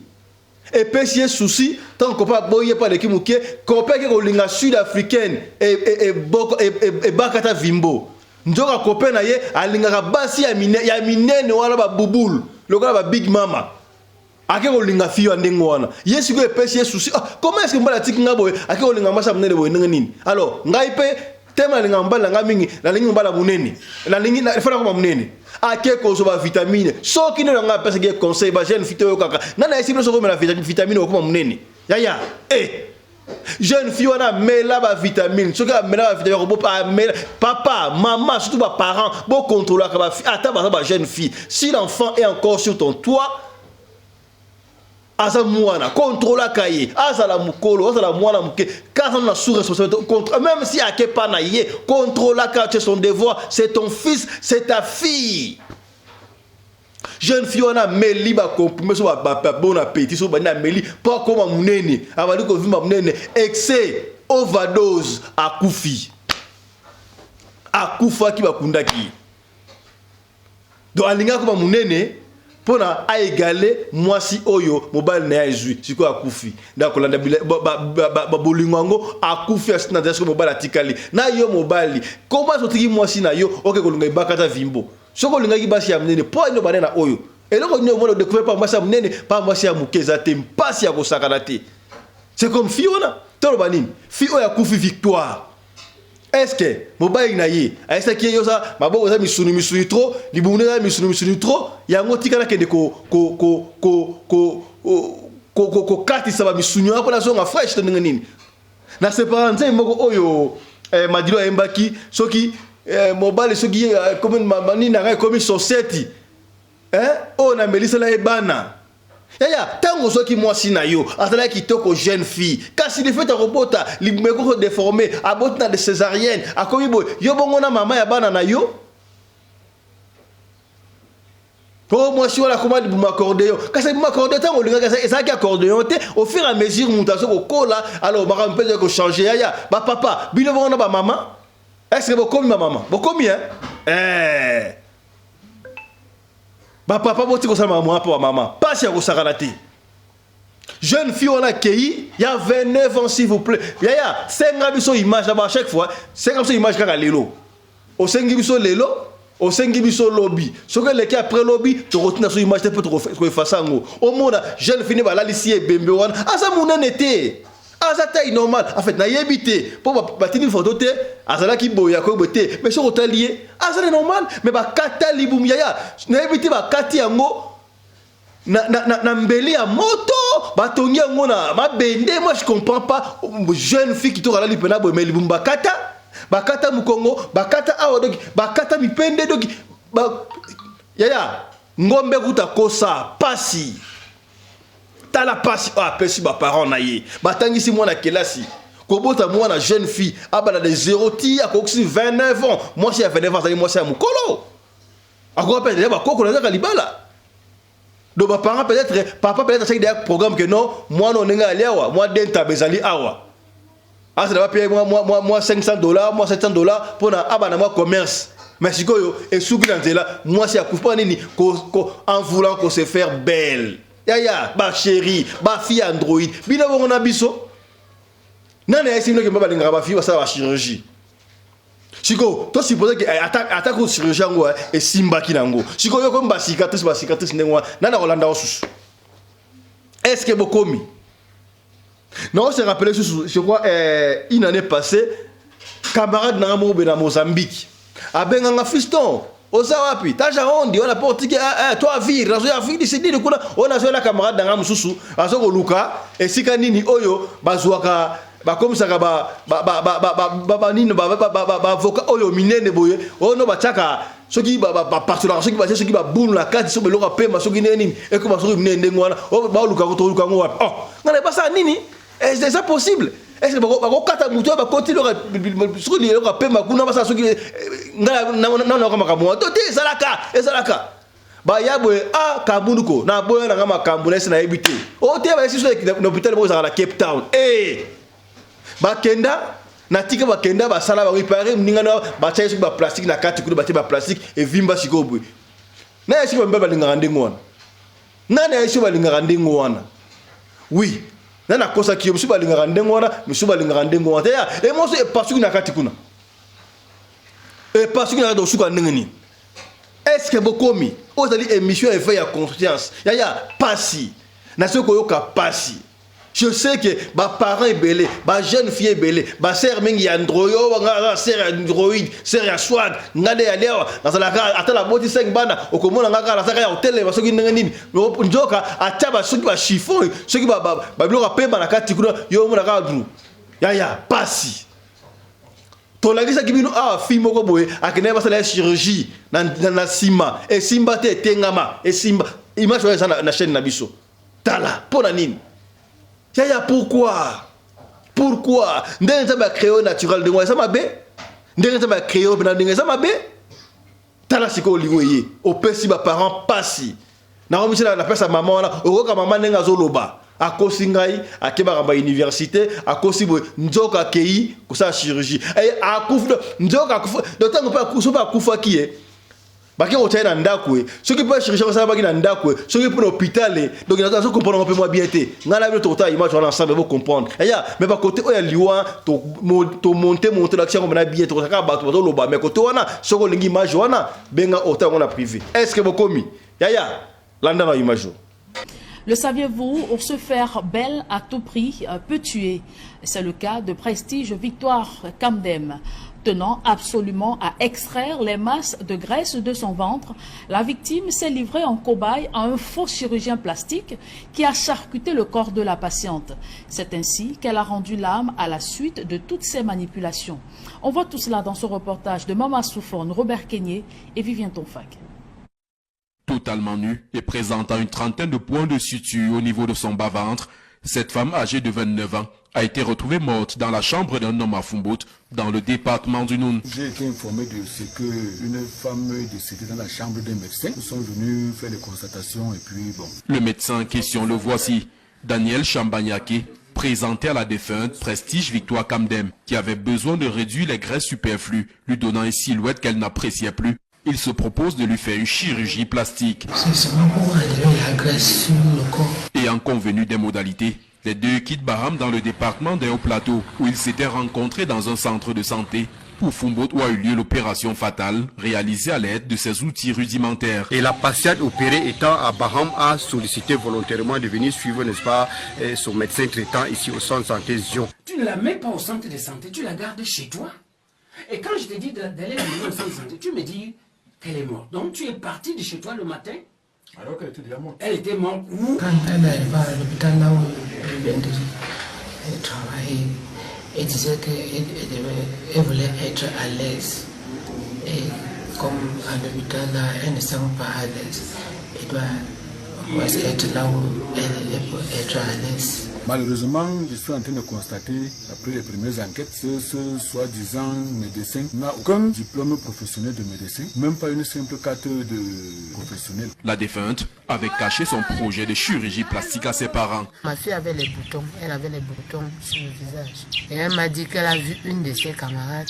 A: et pesi souci tant copain boye pa leki muke copain ke olinga sud africaine et bakata vimbo njoka copain na ye alinga ka basi ya minene wala ba bubul lokola ba big mama ake olinga fiyo ndenge wana yesu ko pesi souci comment est-ce que mbala tikinga boye ake olinga masa munene boye ndenge nini alors ngai pe tema linga mbala nga mingi la lingi mbala munene la lingi na fana ko munene ake ko so ba vitamine so kine nga pesa ke conseil ba jeune fille yo kaka nana esi so ko mela vitamine ko munene yaya jeune fille wana mela ba vitamine so ka mela ba vitamine ko pa mela papa maman surtout ba parents bo contrôler ka ba ata ba jeune fille si l'enfant est encore sur ton toit asa mwana contrôla kaye asa la mukolo asa la mwana muke kaza na sous responsabilité contre même si ake pa na ye contrôla ka c'est son devoir c'est ton fils c'est ta fille jeune fille on a meli ba comprimer so ba bon appétit so ba na meli pas comme munene abali ko vimba munene excès overdose akufa ki bakundaki do alinga ko munene pona a égalé moi si oyo mobile na ezui siko akufi ndakolanda bolingwango akufi asina desko mobile atikali na yo mobile comment sotiki moi si na yo oke kolunga ibakata vimbo soko linga ki basi ya mnene po ino banena oyo eloko nyo mo découvrir pas moi sa mnene pas moi si ya mukeza te mpasi ya kosakana te c'est comme Fiona tolo banini fi oya akufi victoire. Est-ce que mobile na ye est-ce que yo sa maboko za misuni trop libune za misuni trop yango tikala kende ko kati sa ba misuni hapo na zonga fresh ndenge nini na séparance moko oyo madilo embaki soki mobile soki comme mani na comme society on a melisa la ebana yaya tango soki mwasi na yo atala kitoko jeune fille kasi le fait à robota libeko déformé aboti na de césarienne akomi boy yo bongo na mama ya bana na yo pour mwasi wala comment bu m'accorder kasi bu m'accorder tango linga kasi ça qui accordéon te au fur et à mesure mutation ko kola alors ba peut ko changer yaya ba papa bino bongo na ba maman est-ce que bokomi ma maman bokomi ba papa boti ko sama moi pour maman pas si ko sakana te jeune fille on a kei il y a 29 ans s'il vous plaît yaya senga biso image à chaque fois senga biso image kaka lelo o sengi biso lelo o sengi biso lobby ce que les qui après lobby to retenir sur image peut ko effacer ngo au monde jeune fille ba la lisi e bembe wana asa munene te asa taille normal en fait na yebité pour batini photo te azala ki boya ko boté mais sur hôtelier asa normal mais ba kata libum yaya na yebité ba kati yango na mbeli ya moto batongi yango na mabende moi je comprends pas jeune fille qui to rala lipena bo mais libum ba kata bakata mukongo bakata awa doki bakata mipende doki yaya ngombe kuta kosa pasi tala pasi pesi ba parents na ye batangisi mwana kelasi kobota mwana jeune fille abana de 0 ti akoksi 29 ans moi si a 29 ans zali moi si a mukolo akoko peut-être ba koko na libala do ba parents peut-être papa peut-être c'est des programme que non moi non nga aliawa moi denta bezali awa ah, ça va payer moi $500, moi $700 pour abana moi commerce. Mais si quoi et souki dans là, moi c'est à coup pas nini en voulant qu'on se faire belle. Ya ba chérie, ba fille Android. Bina on a biso. Nana esi no ke ba linga ba fille ça va chirurgie. Siko, toi supposé que attaque au chirurgien ngo et simba kinango. Siko yo comme ba cicatrice ndengwa nana Rolanda osus. Est-ce que bokomi? Non, on s'est rappelé, je crois, une année passée, camarade Namo Bena Mozambique. A Benganga Fiston, Osawapi, Tajaondi, on a porté, toi, vire, on a joué la camarade Nangam Soussou, à Soko Luka, et Sikanini Oyo, Bazouaka, comme ça, avocat Oyo, Mine, Boye, Ono Bataka, ce qui va partir là, ce qui va boum la carte, ce qui va payer, ce qui n'est et comment se ruiner, oh, Baluka, oh, non, pas ça, Nini. Est-ce que c'est possible? Est-ce que bakokata mutu bakoti sur les paix makuna basa soki na kama to te ezalaka ba yabwe kabunuko na boya na kama kambunesi na ebité o te ba siso na hôpital bo za la Cape Town bakenda na tika bakenda ba sala ba réparer mninga na ba chaye soki ba plastique na kati kudo ba te ba plastique et vimba sikobwe na yesi ba mbeba linga ndengwana nana yesi ba linga ndengwana oui nana kosa kiyo msuba linga ndengwana msuba linga ndengwana ya et moi c'est parce que na kati kuna et parce que na do suka ndengeni est-ce que bokomi ozali émission éveil à conscience ya pasi na ce koyoka pasi je sais que ba parents belé ba jeune fille belé ba sœur mingi Android nga sœur Android sœur ya swag ngade ya leo na sala ata la boti 5 bana okomona nga la saka ya hotel ba soki ndenge nini njoka ata ba soki ba chiffon soki ba biloko pemba na kati kuna yo mona ka du ya pasi to la gisa kibino fimo ko boye akene ba sala chirurgie na sima et simba te tengama et simba image wa na chaîne na biso tala pona nini Yaya, pourquoi ndenge za ba créo naturel de moi ça m'a bé ndenge za ba créo bena ndenge ça m'a bé tala siko ligoye o pesi ba parents pasi na romisela na pesa maman na okoka maman ndenge azoloba akosi ngai akeba ba université akosi bo nzoka kei ko sa chirurgie et akufa nzoka akufa d'autant pas akufa qui baki o tena ndakwe soki pa chirurgien ça baki na ndakwe soki pour l'hôpital donc il faut comprendre un peu moins bien té ngala bi to ta image on ensemble vous comprendre mais pas côté oya liwa to monter l'action comme na bien to saka ba to loba mais côté wana soko lingi image wana benga ota on a privé est-ce que bokomi landa na image.
N: Le saviez-vous, pour se faire belle à tout prix peut tuer. C'est le cas de Prestige Victoire Kamdem. Tenant absolument à extraire les masses de graisse de son ventre, la victime s'est livrée en cobaye à un faux chirurgien plastique qui a charcuté le corps de la patiente. C'est ainsi qu'elle a rendu l'âme à la suite de toutes ces manipulations. On voit tout cela dans ce reportage de Mama Souphone, Robert Kenyé et Vivien Tonfak.
O: Totalement nue et présentant une trentaine de points de suture au niveau de son bas-ventre, cette femme âgée de 29 ans a été retrouvée morte dans la chambre d'un homme à Fumbout, dans le département du Noun.
C: J'ai été informé de ce qu'une femme est décédée dans la chambre d'un médecin. Nous sommes venus faire des constatations et puis bon.
O: Le médecin en question, le voici, Daniel Chambanyake, présenté à la défunte Prestige Victoire Kamdem, qui avait besoin de réduire les graisses superflues, lui donnant une silhouette qu'elle n'appréciait plus. Il se propose de lui faire une chirurgie plastique.
D: C'est seulement pour enlever la graisse sur le corps.
O: Ayant convenu des modalités, les deux quittent Baham dans le département des Hauts-Plateaux, où ils s'étaient rencontrés dans un centre de santé, où Fumbout où a eu lieu l'opération fatale, réalisée à l'aide de ces outils rudimentaires.
P: Et la patiente opérée étant à Baham a sollicité volontairement de venir suivre, n'est-ce pas, son médecin traitant ici au centre de santé Zion.
B: Tu ne la mets pas au centre de santé, tu la gardes chez toi. Et quand je te dis d'aller au centre de santé, tu me dis qu'elle est morte. Donc tu es parti de chez toi le matin.
C: Alors qu'elle était déjà morte.
B: Elle était morte où?
D: Quand elle arriva à l'hôpital là où elle travaillait, Elle disait qu'elle voulait être à l'aise. Et comme à l'hôpital, là, elle ne se sent pas à l'aise. Elle doit être là où elle peut être à l'aise.
C: Malheureusement, je suis en train de constater, après les premières enquêtes, ce soi-disant médecin n'a aucun diplôme professionnel de médecin, même pas une simple carte de professionnel.
O: La défunte avait caché son projet de chirurgie plastique à ses parents.
D: Ma fille avait les boutons, elle avait les boutons sur le visage. Et elle m'a dit qu'elle a vu une de ses camarades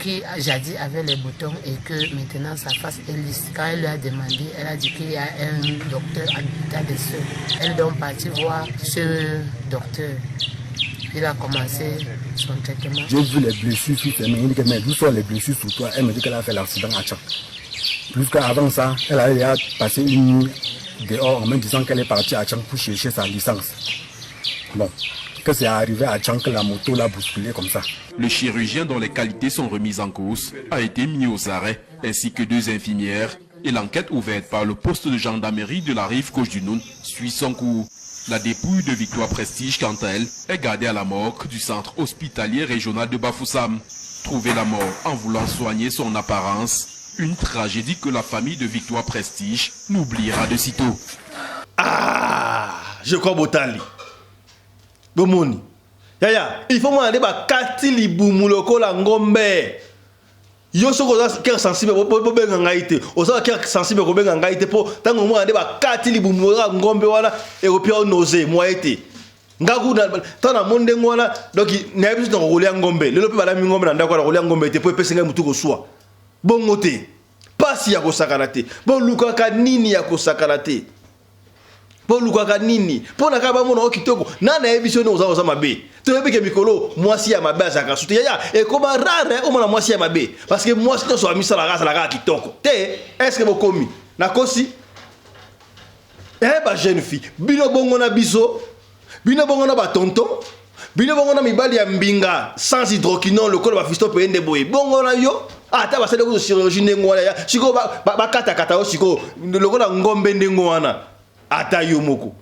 D: qui jadis avait les boutons et que maintenant sa face est lisse. Quand elle lui a demandé, elle a dit qu'il y a un docteur à l'hôpital des Sœurs. Elle est donc partie voir ce docteur. Il a commencé son traitement.
C: J'ai vu les blessures sur ses mains. Il dit que mais d'où sont les blessures sur toi? Elle me dit qu'elle a fait l'accident à Tchang. Plus qu'avant ça, elle a passé une nuit dehors en me disant qu'elle est partie à Tchang pour chercher sa licence. Bon. Que c'est arrivé à Tchang que la moto l'a bousculé comme ça.
O: Le chirurgien dont les qualités sont remises en cause a été mis aux arrêts, ainsi que 2 infirmières, et l'enquête ouverte par le poste de gendarmerie de la rive gauche du Noun suit son cours. La dépouille de Victoire Prestige, quant à elle, est gardée à la morgue du centre hospitalier régional de Bafoussam. Trouver la mort en voulant soigner son apparence, une tragédie que la famille de Victoire Prestige n'oubliera de sitôt.
A: Ah, je crois Botali. Bomoni. Yaya, il faut m'aller ba kati libumu lokola ngombe. Yo soko za ker sensible po benga ngaite. Oza ker sensible ko benga ngaite po tango mo ande ba kati libumu lokola ngombe wana européen nose mo ete. Ngaku na tana monde ngwana donc na biso to rolia ngombe. Lelo pe bala mi ngombe na ndako na rolia ngombe te po pesa ngai mutu ko swa. Bongo te. Pasi ya ko sakana te. Bon luka ka nini ya ko sakana te. Po lukaka nini po na kaba mona okitoko nana ebisone oza mabe to yebeke mikolo mwasi ya mabe azaka suti ya e koma rare o mona mwasi ya mabe parce que mwasi to so amisa la race la kitoko te est-ce que bokomi na kosi ba jeune fille bino bongo na biso bino bongo na ba tonton bino bongo na mibali ya mbinga sans hydroquinone le col ba fisto pe ende boye bongo na yo ata ba sele ko chirurgie ndengo ya siko ba kata kata o siko le col ngombe ndengo wana ata yo moko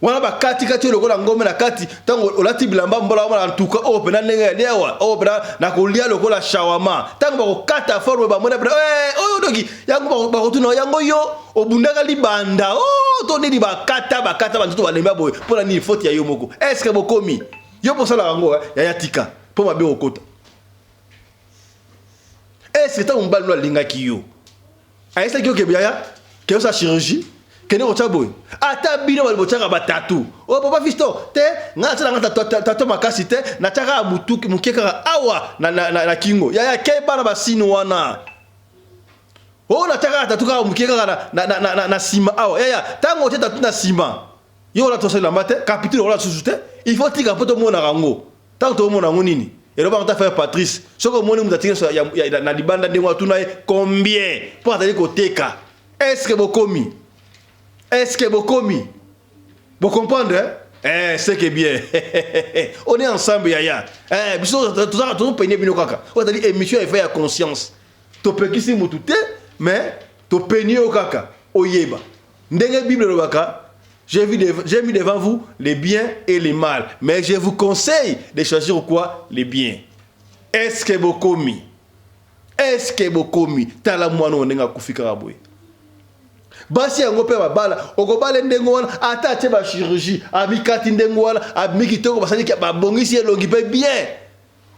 A: wana ba kati kati lokola ngombe na kati tango olati bilamba mbola wana ntuka o pena nenga lewa o pena na kolia lokola shawama tango ba ko kata forme ba mona oyo doki yango ba ko tuna yango yo obundaka libanda o to ni ba kata ba ntuto ba lemba boy pona ni faute ya yo moko est-ce que bokomi yo posala yango ya tika po mabe okota est-ce que tango mbalo alinga ki yo est-ce que yo kebiya que sa chirurgie kene ochaboy ata bino balbochaka batatu o papa fisto te nga tsala nga tato makasi te na chaka mutuki mukeka awa na kingo ya keba na basino wana o na chaka tatu ka mukeka na sima awa ya tango te tatu na sima yo la tosela mate capitule ola susute il faut tika poto mona rango tango to mona ngonini et ba ta faire Patrice soko moni mutatinga ya na libanda ndengwa tuna combien pour atali koteka est-ce que bokomi est-ce que vous commis? Vous comprenez? C'est que bien. On est ensemble, yaya. Tout ça, tout peine bien kaka. On a dit émission est fait à conscience. To pekisi mutute, mais to peine au kaka. Oyeba. Ndenge Bible le baka. J'ai mis devant vous les biens et les mal, mais je vous conseille de choisir quoi? Les biens. Est-ce que vous commis? Est-ce que vous commis? Tala mwana onenga kufika raboy. Basi yango pe babala okobala ndengo wana ata te ba chirurgie amikati ndengo wana amikitoko basali ba bongisi elongi pe bien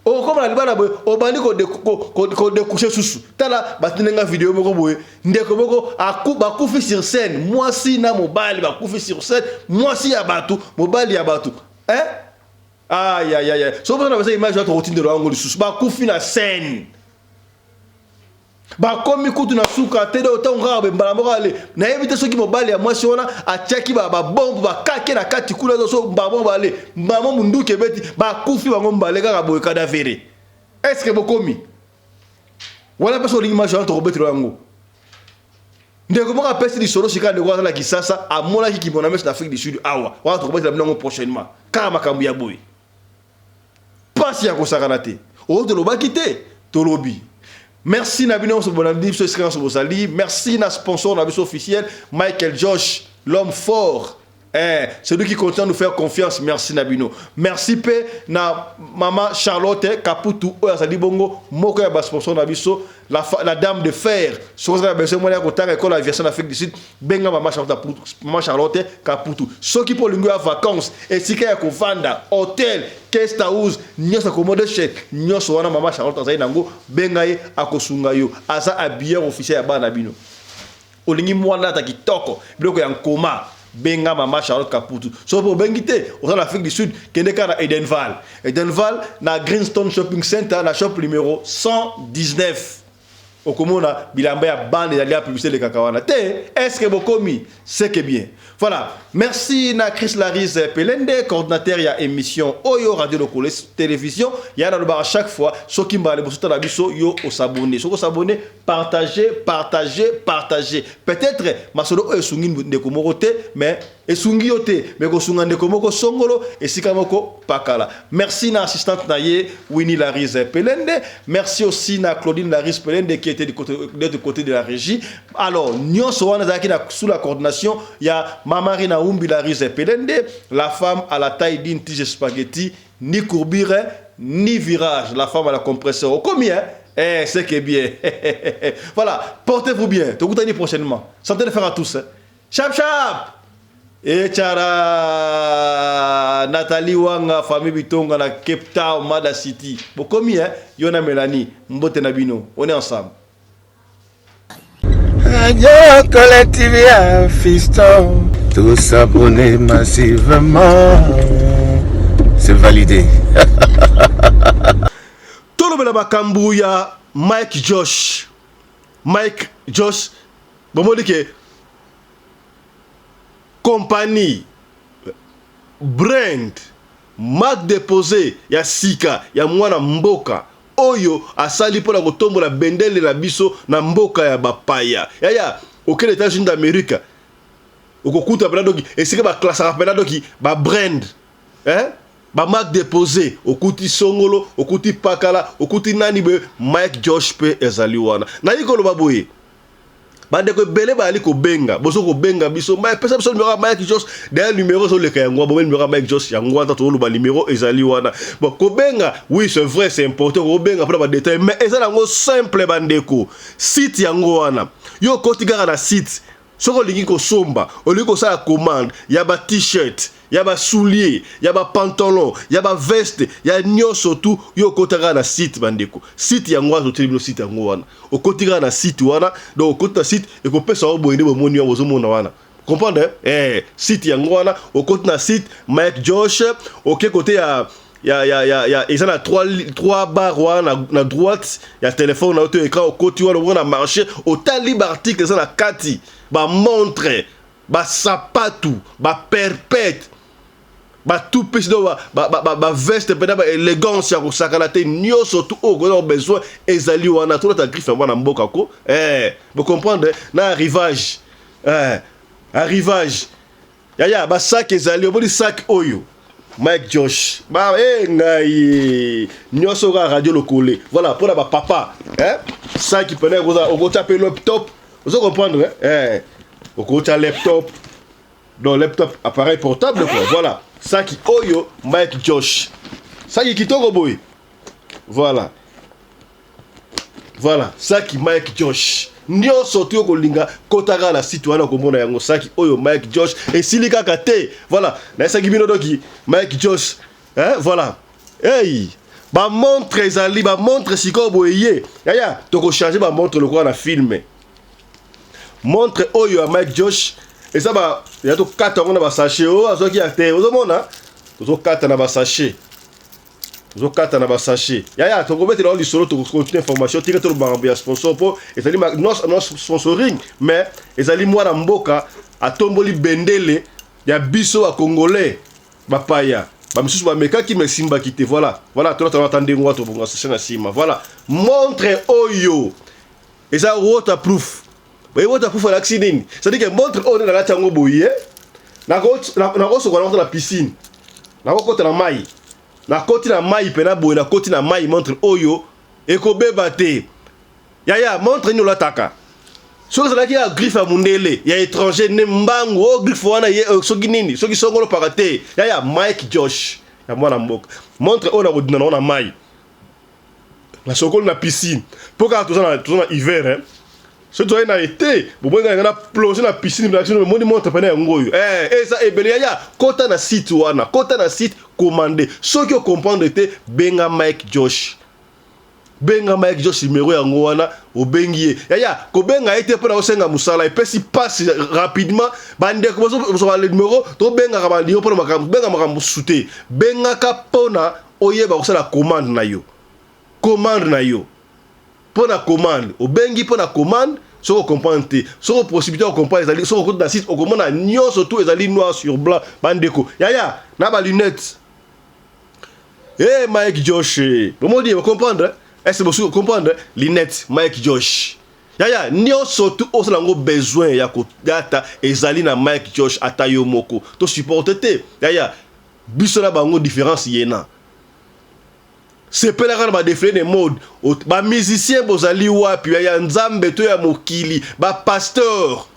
A: okoma na libana boy obandi ko découcher susu tala batinenga vidéo moko boy ndeko moko bakufi sur scène mwasi na mobali bakufi sur scène mwasi ya batu mobali ya batu aïe aïe aïe so bana basa image ya to rotinde lo ngoli susu bakufi na scène ba komi kutu na suka tede otonga be mbala mbale na evite soki mobali ya mwasi wana atiaki ba bombe ba kake na kati kula so mbamo bale mbamo munduke beti ba kufi bango mbale kaka boye cadavere est-ce que bokomi wala peso l'image entre robetro yango ndeko moka pesi lisolo shika ndeko la kisasa amona ki kibona mes d'Afrique du Sud awa wala to robetro la prochainement kaka makambu ya boye pasi ya kosakana te o de lobaki te to lobi. Merci Nabino Sobonandi, merci na sponsor Nabiso officiel Michael Josh, l'homme fort Celui qui continue à nous faire confiance, merci Nabino. Merci pe na maman Charlotte Kaputu Oyazali Bongo Moko ya sponsor Nabiso la dame de fer. Sur la besoin moyen kotanga école aviation d'Afrique du Sud benga maman Charlotte Kaputu. Ceux qui pour lingo à vacances et si kaya kovanda hôtel guest house nyosa commode chez nyoso wana maman Charlotte azali nango benga ye akosunga yo aza habillé officiel ya bana Nabino. Olingi mwana ta kitoko biloko ya nkoma benga mama Charlotte Kaputu. So pour bengite au l'Afrique du Sud kende ka na Edenval na Greenstone Shopping Center na shop numéro 119 au komona bilamba ya bande d'aller à publicité les kakawana te est-ce que bokomi c'est que bien. Voilà, merci na Chris Laris Pelende coordinateur ya émission Oyo Radio Lokole télévision ya na le bar à chaque fois soki mbale bosuta na biso yo au s'abonner soko s'abonner partager peut-être masolo esungi ndeko moko te mais esungi yo te mais ko sunga ndeko moko songolo esika moko pakala. Merci na assistante na ye Winnie Laris Pelende, merci aussi na Claudine Laris Pelende qui était du côté de la régie. Alors nyonso wana zaki sous la coordination ya Mamarina Umbi Laris Pelende, la femme à la taille d'une tige spaghetti, ni courbure, ni virage, la femme à la compresseur. Combien? C'est que bien. Voilà, portez-vous bien. Te goûtez prochainement. Santé de faire à tous. Chap chap. Et tchara Nathalie Wanga, famille Bitonga, na Cape Town, Mada City. Bon, combien? Yona Mélanie, Mbote Nabino. On est ensemble.
G: Radio Collective Fiston, tous s'abonner massivement, c'est validé.
A: Tout le monde a Kambouya, Mike Josh, bon, moi, que compagnie, brand, marque déposée, ya Sika, ya Mwana Mboka. Oyo asali pour la kotombo la bendele la biso na mboka ya bapaya yaya auquel États-Unis d'Amérique okokuta pena doki esika ba classe rapela doki ba brand ba marque déposée okuti songolo okuti pakala okuti nani be Mike Josh pe ezali wana na yikolo baboye bande ko belé ba ali ko benga boso ko benga biso mais pesa biso numéro Mike Josh derrière numéro sur le kayangwa bon numéro Mike Josh yangwa ta to ba numéro ezali wana bon ko benga oui c'est vrai c'est important ko benga pour ba détail mais ezali ngo simple bandeko site yango wana yo kotigara na site soko lingi ko somba olingi ko sa commande ya ba t-shirt ya ba soulier ya ba pantalon ya ba veste ya nyoso tout yo kotaka na site bandeko site yango azo telebino site yango wana okotika na site wana donc okota site e ko pesa oboyinde bo moni ozo mona wana comprendre site yango wana okota na site Mike Josh ok côté ya ils ont trois barres na droite ya téléphone na auto écran au côté wana marché au tali article ça na kati ba montre ba sapatu ba perpète ba tout petit ba veste pena ba élégance ya ko sakala te nyoso tout au gros besoin ezali wana tout ta griffe wana mboka ko vous comprendre na arrivage ya ba sac ezali obodi sac oyo Mike Josh ba ngai nyoso ga radio lokole voilà pour la ba papa sac qui pena ko taper laptop vous comprendre au laptop dans laptop appareil portable quoi voilà ça qui oyo Mike Josh ça qui kitoko boy voilà ça qui Mike Josh nyo sorti ko linga kotaka la site wana ko mona yango ça qui oyo Mike Josh et silika kate voilà na ça qui bino doki Mike Josh voilà ba montre ezali ba montre siko boye yaya to ko changer ba montre le quoi na filmer montre oyo Mike Josh et ça va il y a tout 4 on va sachet azo ki acteur ozo mona ozo 4 na ba sachet yaya to ko mettre dans le solo to continuer information tire to ba bien sponsor pour et ça dit non sponsoring mais ezali mwana mboka atomboli bendele ya biso a congolais bapaya ba misusu ba meka ki mesimba kite voilà to attendre ngwa to bonga session na sima voilà montre oyo eza waterproof. Mais waterproof à l'accident. C'est-à-dire que montre on est dans la tango boye. Na côte la piscine. Na côte la maille. Na côte la maille pena boye na côte la maille montre oyo et ko bebate. Yaya montre nous l'attaque. soki ezalaki ya griffe ya mundele ya étranger ne mbangu o griffe wana ye soki nini soki songolo paka te ya Mike Josh ya mwana mboka montre oyo na kodina na mai na sokolo na piscine mpo kaka toza na hiver hein so toye na été bobwenga na plonger na piscine na action moni montre pene yango oyo eza ebele ya kota na site wana kota na site commander soki o comprendre te benga Mike Josh numéro yango wana obengi ya ko benga ete pona osenga musala epesi passe rapidement bande ko so le numéro to benga ka bandi pona makambo benga makambo sute benga ka pona oyeba ko sala commande na yo pona commande obengi pona commande so comprendre te so possibilité de comprendre ezali so ko na site o komona nyonso tout ezali noir sur blanc bande ko ya na ba lunette Mike Josh comment dire comprendre est-ce que vous comprenez Linette Mike Josh ya nyonso tout osalango besoin ya ko data ezali na Mike Josh atayo moko to supporter te ya biso na bango différence yena c'est pas la ba défilé de mode ba musicien bozali wapi ya nzambe to ya mokili ba pasteur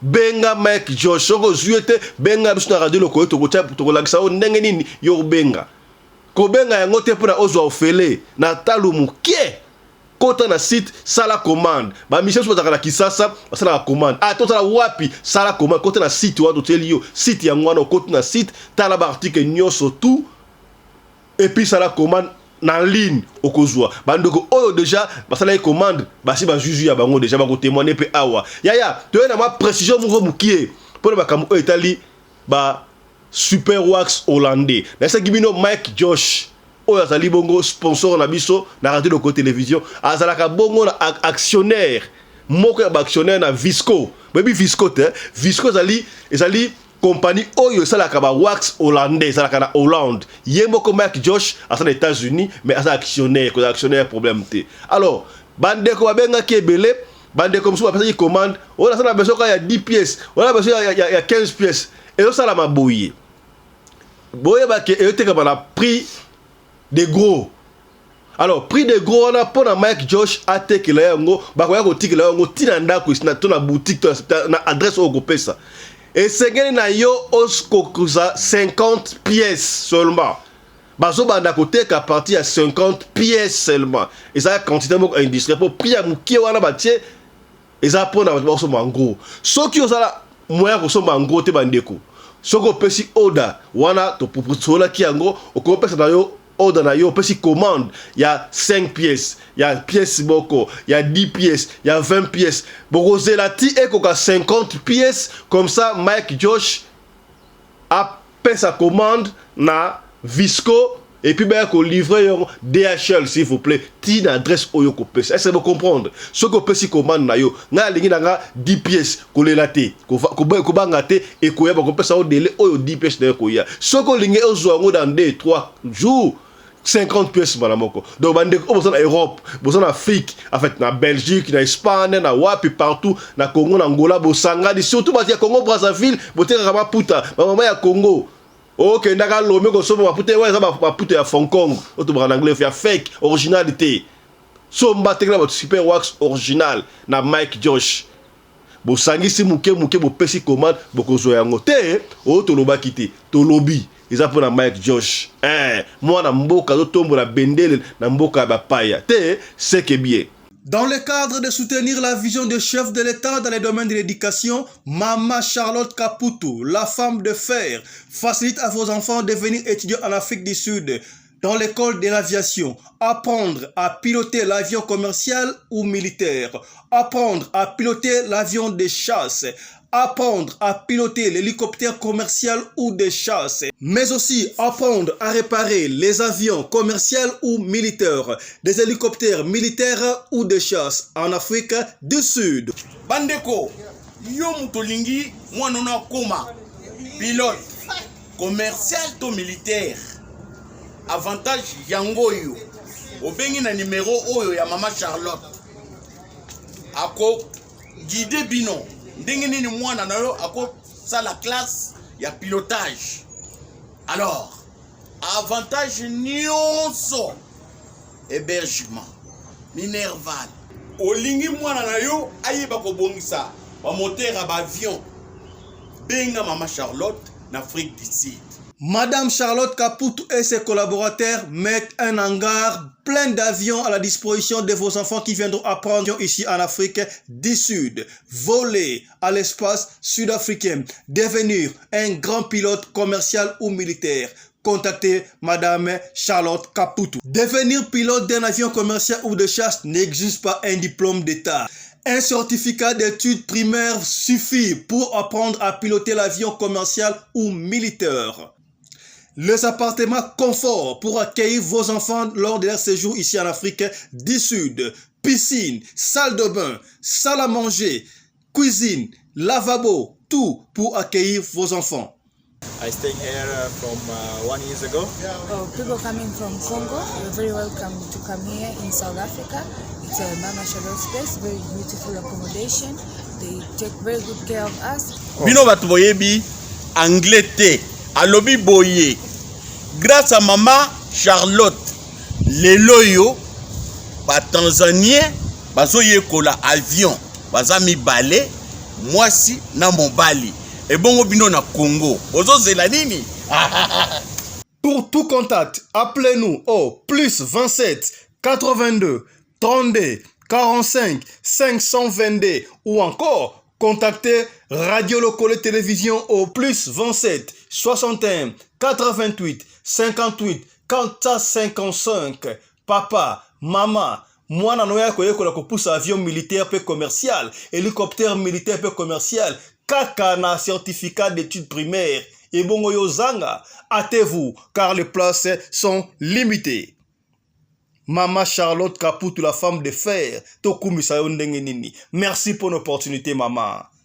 A: benga Mike Josh soko zuete benga biso na radio loko to ko lakisa o ndenge nini yo benga kobenga yango te pona ozwa ofele na talu mukie kota na site sala commande ba mission so zakala kisasa sala commande to sala wapi sala commande kota na site wa to telio site yango wana kota na site tala ba article nyonso tout et puis sala commande na ligne okozwa bandoko oyo déjà basala commande basi ba juju ya bango déjà ba ko témoigner pe awa ya to na ma précision mo mukie pona ba kamu etali ba Super Wax hollandais. Na ça gibino Mike Josh. Oyo azali bongo sponsor na biso na radio de télévision. Azalaka bongo na actionnaire. Moko ya actionnaire na Visco. Baby Visco te. Visco ezali compagnie oyo salaka ba wax hollandais salaka na Hollande. Yemoko Mike Josh asa na États-Unis mais asa actionnaire problème te. Alors, bande ko babenga ki ebele, bande comme ça personne qui commande, on a ça na besoin il y a 10 pièces, on a besoin il y a 15 pièces. Et ça la maboye. Boye ba ke ete ka na prix de gros. Alors prix de gros on a pour na Mike Josh ateke la yango ba ko ya ko tikela yango tina ndako na to na boutique na adresse au go pesa. Et sengeli na yo osko kuza 50 pièces seulement. Bazo banda côté qu'à partir à 50 pièces seulement. Et ça quantité moko industrielle pour prix à mukie wana batie et ça pour na baso mango. Soki osala moyen ko so mango te bandeko. Soko pesi order wana to proposola ki yango o pesa na yo order na yo pesi commande il y a 5 pièces, il y a pièces boko, il y a 10 pièces, il y a 20 pièces. Boko zelati e ko 50 pièces comme ça Mike Josh a fait sa commande na Visco et puis ben ko livrer yon DHL s'il vous plaît tin adresse oyo ko pesa. Est-ce que vous comprendre ce que pesi commande na yo nga lingi nga 10 pièces ko lelate ko bangate et ko yaba ko pesa o délai oyo 10 pièces na ko ya ce que lingi ozo ngo dans 2-3 jours 50 pièces malamoko. Donc bande ko bosa na Europe, bosa na Afrique, en fait na Belgique, na Espagne, na wapi partout, na Congo, na Angola, bosanga surtout batia Congo Brazzaville, boteka kama puta, mama ya Congo. Ok, ndaka lomé ko somo maputa ouais ça maputa ya Hong Kong, auto en anglais ya fake originalité. So mbatekla ba Super Wax original na Mike Josh. Bo sangisi muke bo pesi commande boko zo yango te o to loba kité to lobby ils appellent na Mike Josh moi na mboka zo tombo na bendele na mboka ba paya te c'est que bien.
Q: Dans le cadre de soutenir la vision du chef de l'État dans les domaines de l'éducation, Mama Charlotte Caputo, la femme de fer, facilite à vos enfants de venir étudier en Afrique du Sud dans l'école de l'aviation, apprendre à piloter l'avion commercial ou militaire, apprendre à piloter l'avion de chasse, apprendre à piloter l'hélicoptère commercial ou de chasse, mais aussi apprendre à réparer les avions commerciaux ou militaires, des hélicoptères militaires ou de chasse en Afrique du Sud.
I: Bandeko, yo mutolingi mwanona koma pilote commercial to militaire. Avantage yango yo. Obengi na numéro oyo ya Mama Charlotte. Ako guide bino. Ndenge nini mwana na yo ako sa la classe ya pilotage. Alors, avantage nyonso hébergement, minerval, olingi mwana na yo ayeba kobongisa ba moteur ba avion benga Maman Charlotte n'Afrique du Sud.
Q: Madame Charlotte Caputo et ses collaborateurs mettent un hangar plein d'avions à la disposition de vos enfants qui viendront apprendre ici en Afrique du Sud, voler à l'espace sud-africain, devenir un grand pilote commercial ou militaire. Contactez Madame Charlotte Caputo. Devenir pilote d'un avion commercial ou de chasse n'exige pas un diplôme d'État. Un certificat d'études primaires suffit pour apprendre à piloter l'avion commercial ou militaire. Les appartements confort pour accueillir vos enfants lors de leur séjour ici en Afrique du Sud. Piscine, salle de bain, salle à manger, cuisine, lavabo, tout pour accueillir vos enfants.
R: I stayed here from 1 year ago.
S: Oh, people coming from Congo, you're very welcome to come here in South Africa. It's a Mama Charlotte space, very beautiful accommodation. They take very good care of us.
I: Bino batu boyebi anglais te, alobi boye. Grâce à Maman Charlotte, lelo yo ba Tanzanien bazo yekola avion, baza mi balé, mwasi na mobali. Et bon bino na Congo. Bozo zela nini?
Q: Pour tout contact, appelez-nous au plus 27 82 32 45 522 ou encore contactez Radio Lokole Télévision au plus 27 61 88 58 455. Papa, maman, mwana noya koyekola kopusa avion militaire pe commercial, hélicoptère militaire pe commercial, kaka na certificat d'études primaires. Et bongo yo zanga, hâtez-vous car les places sont limitées. Maman Charlotte Caputo, la femme de fer, Tokumi Sayo Ndenge Nini. Merci pour l'opportunité, maman.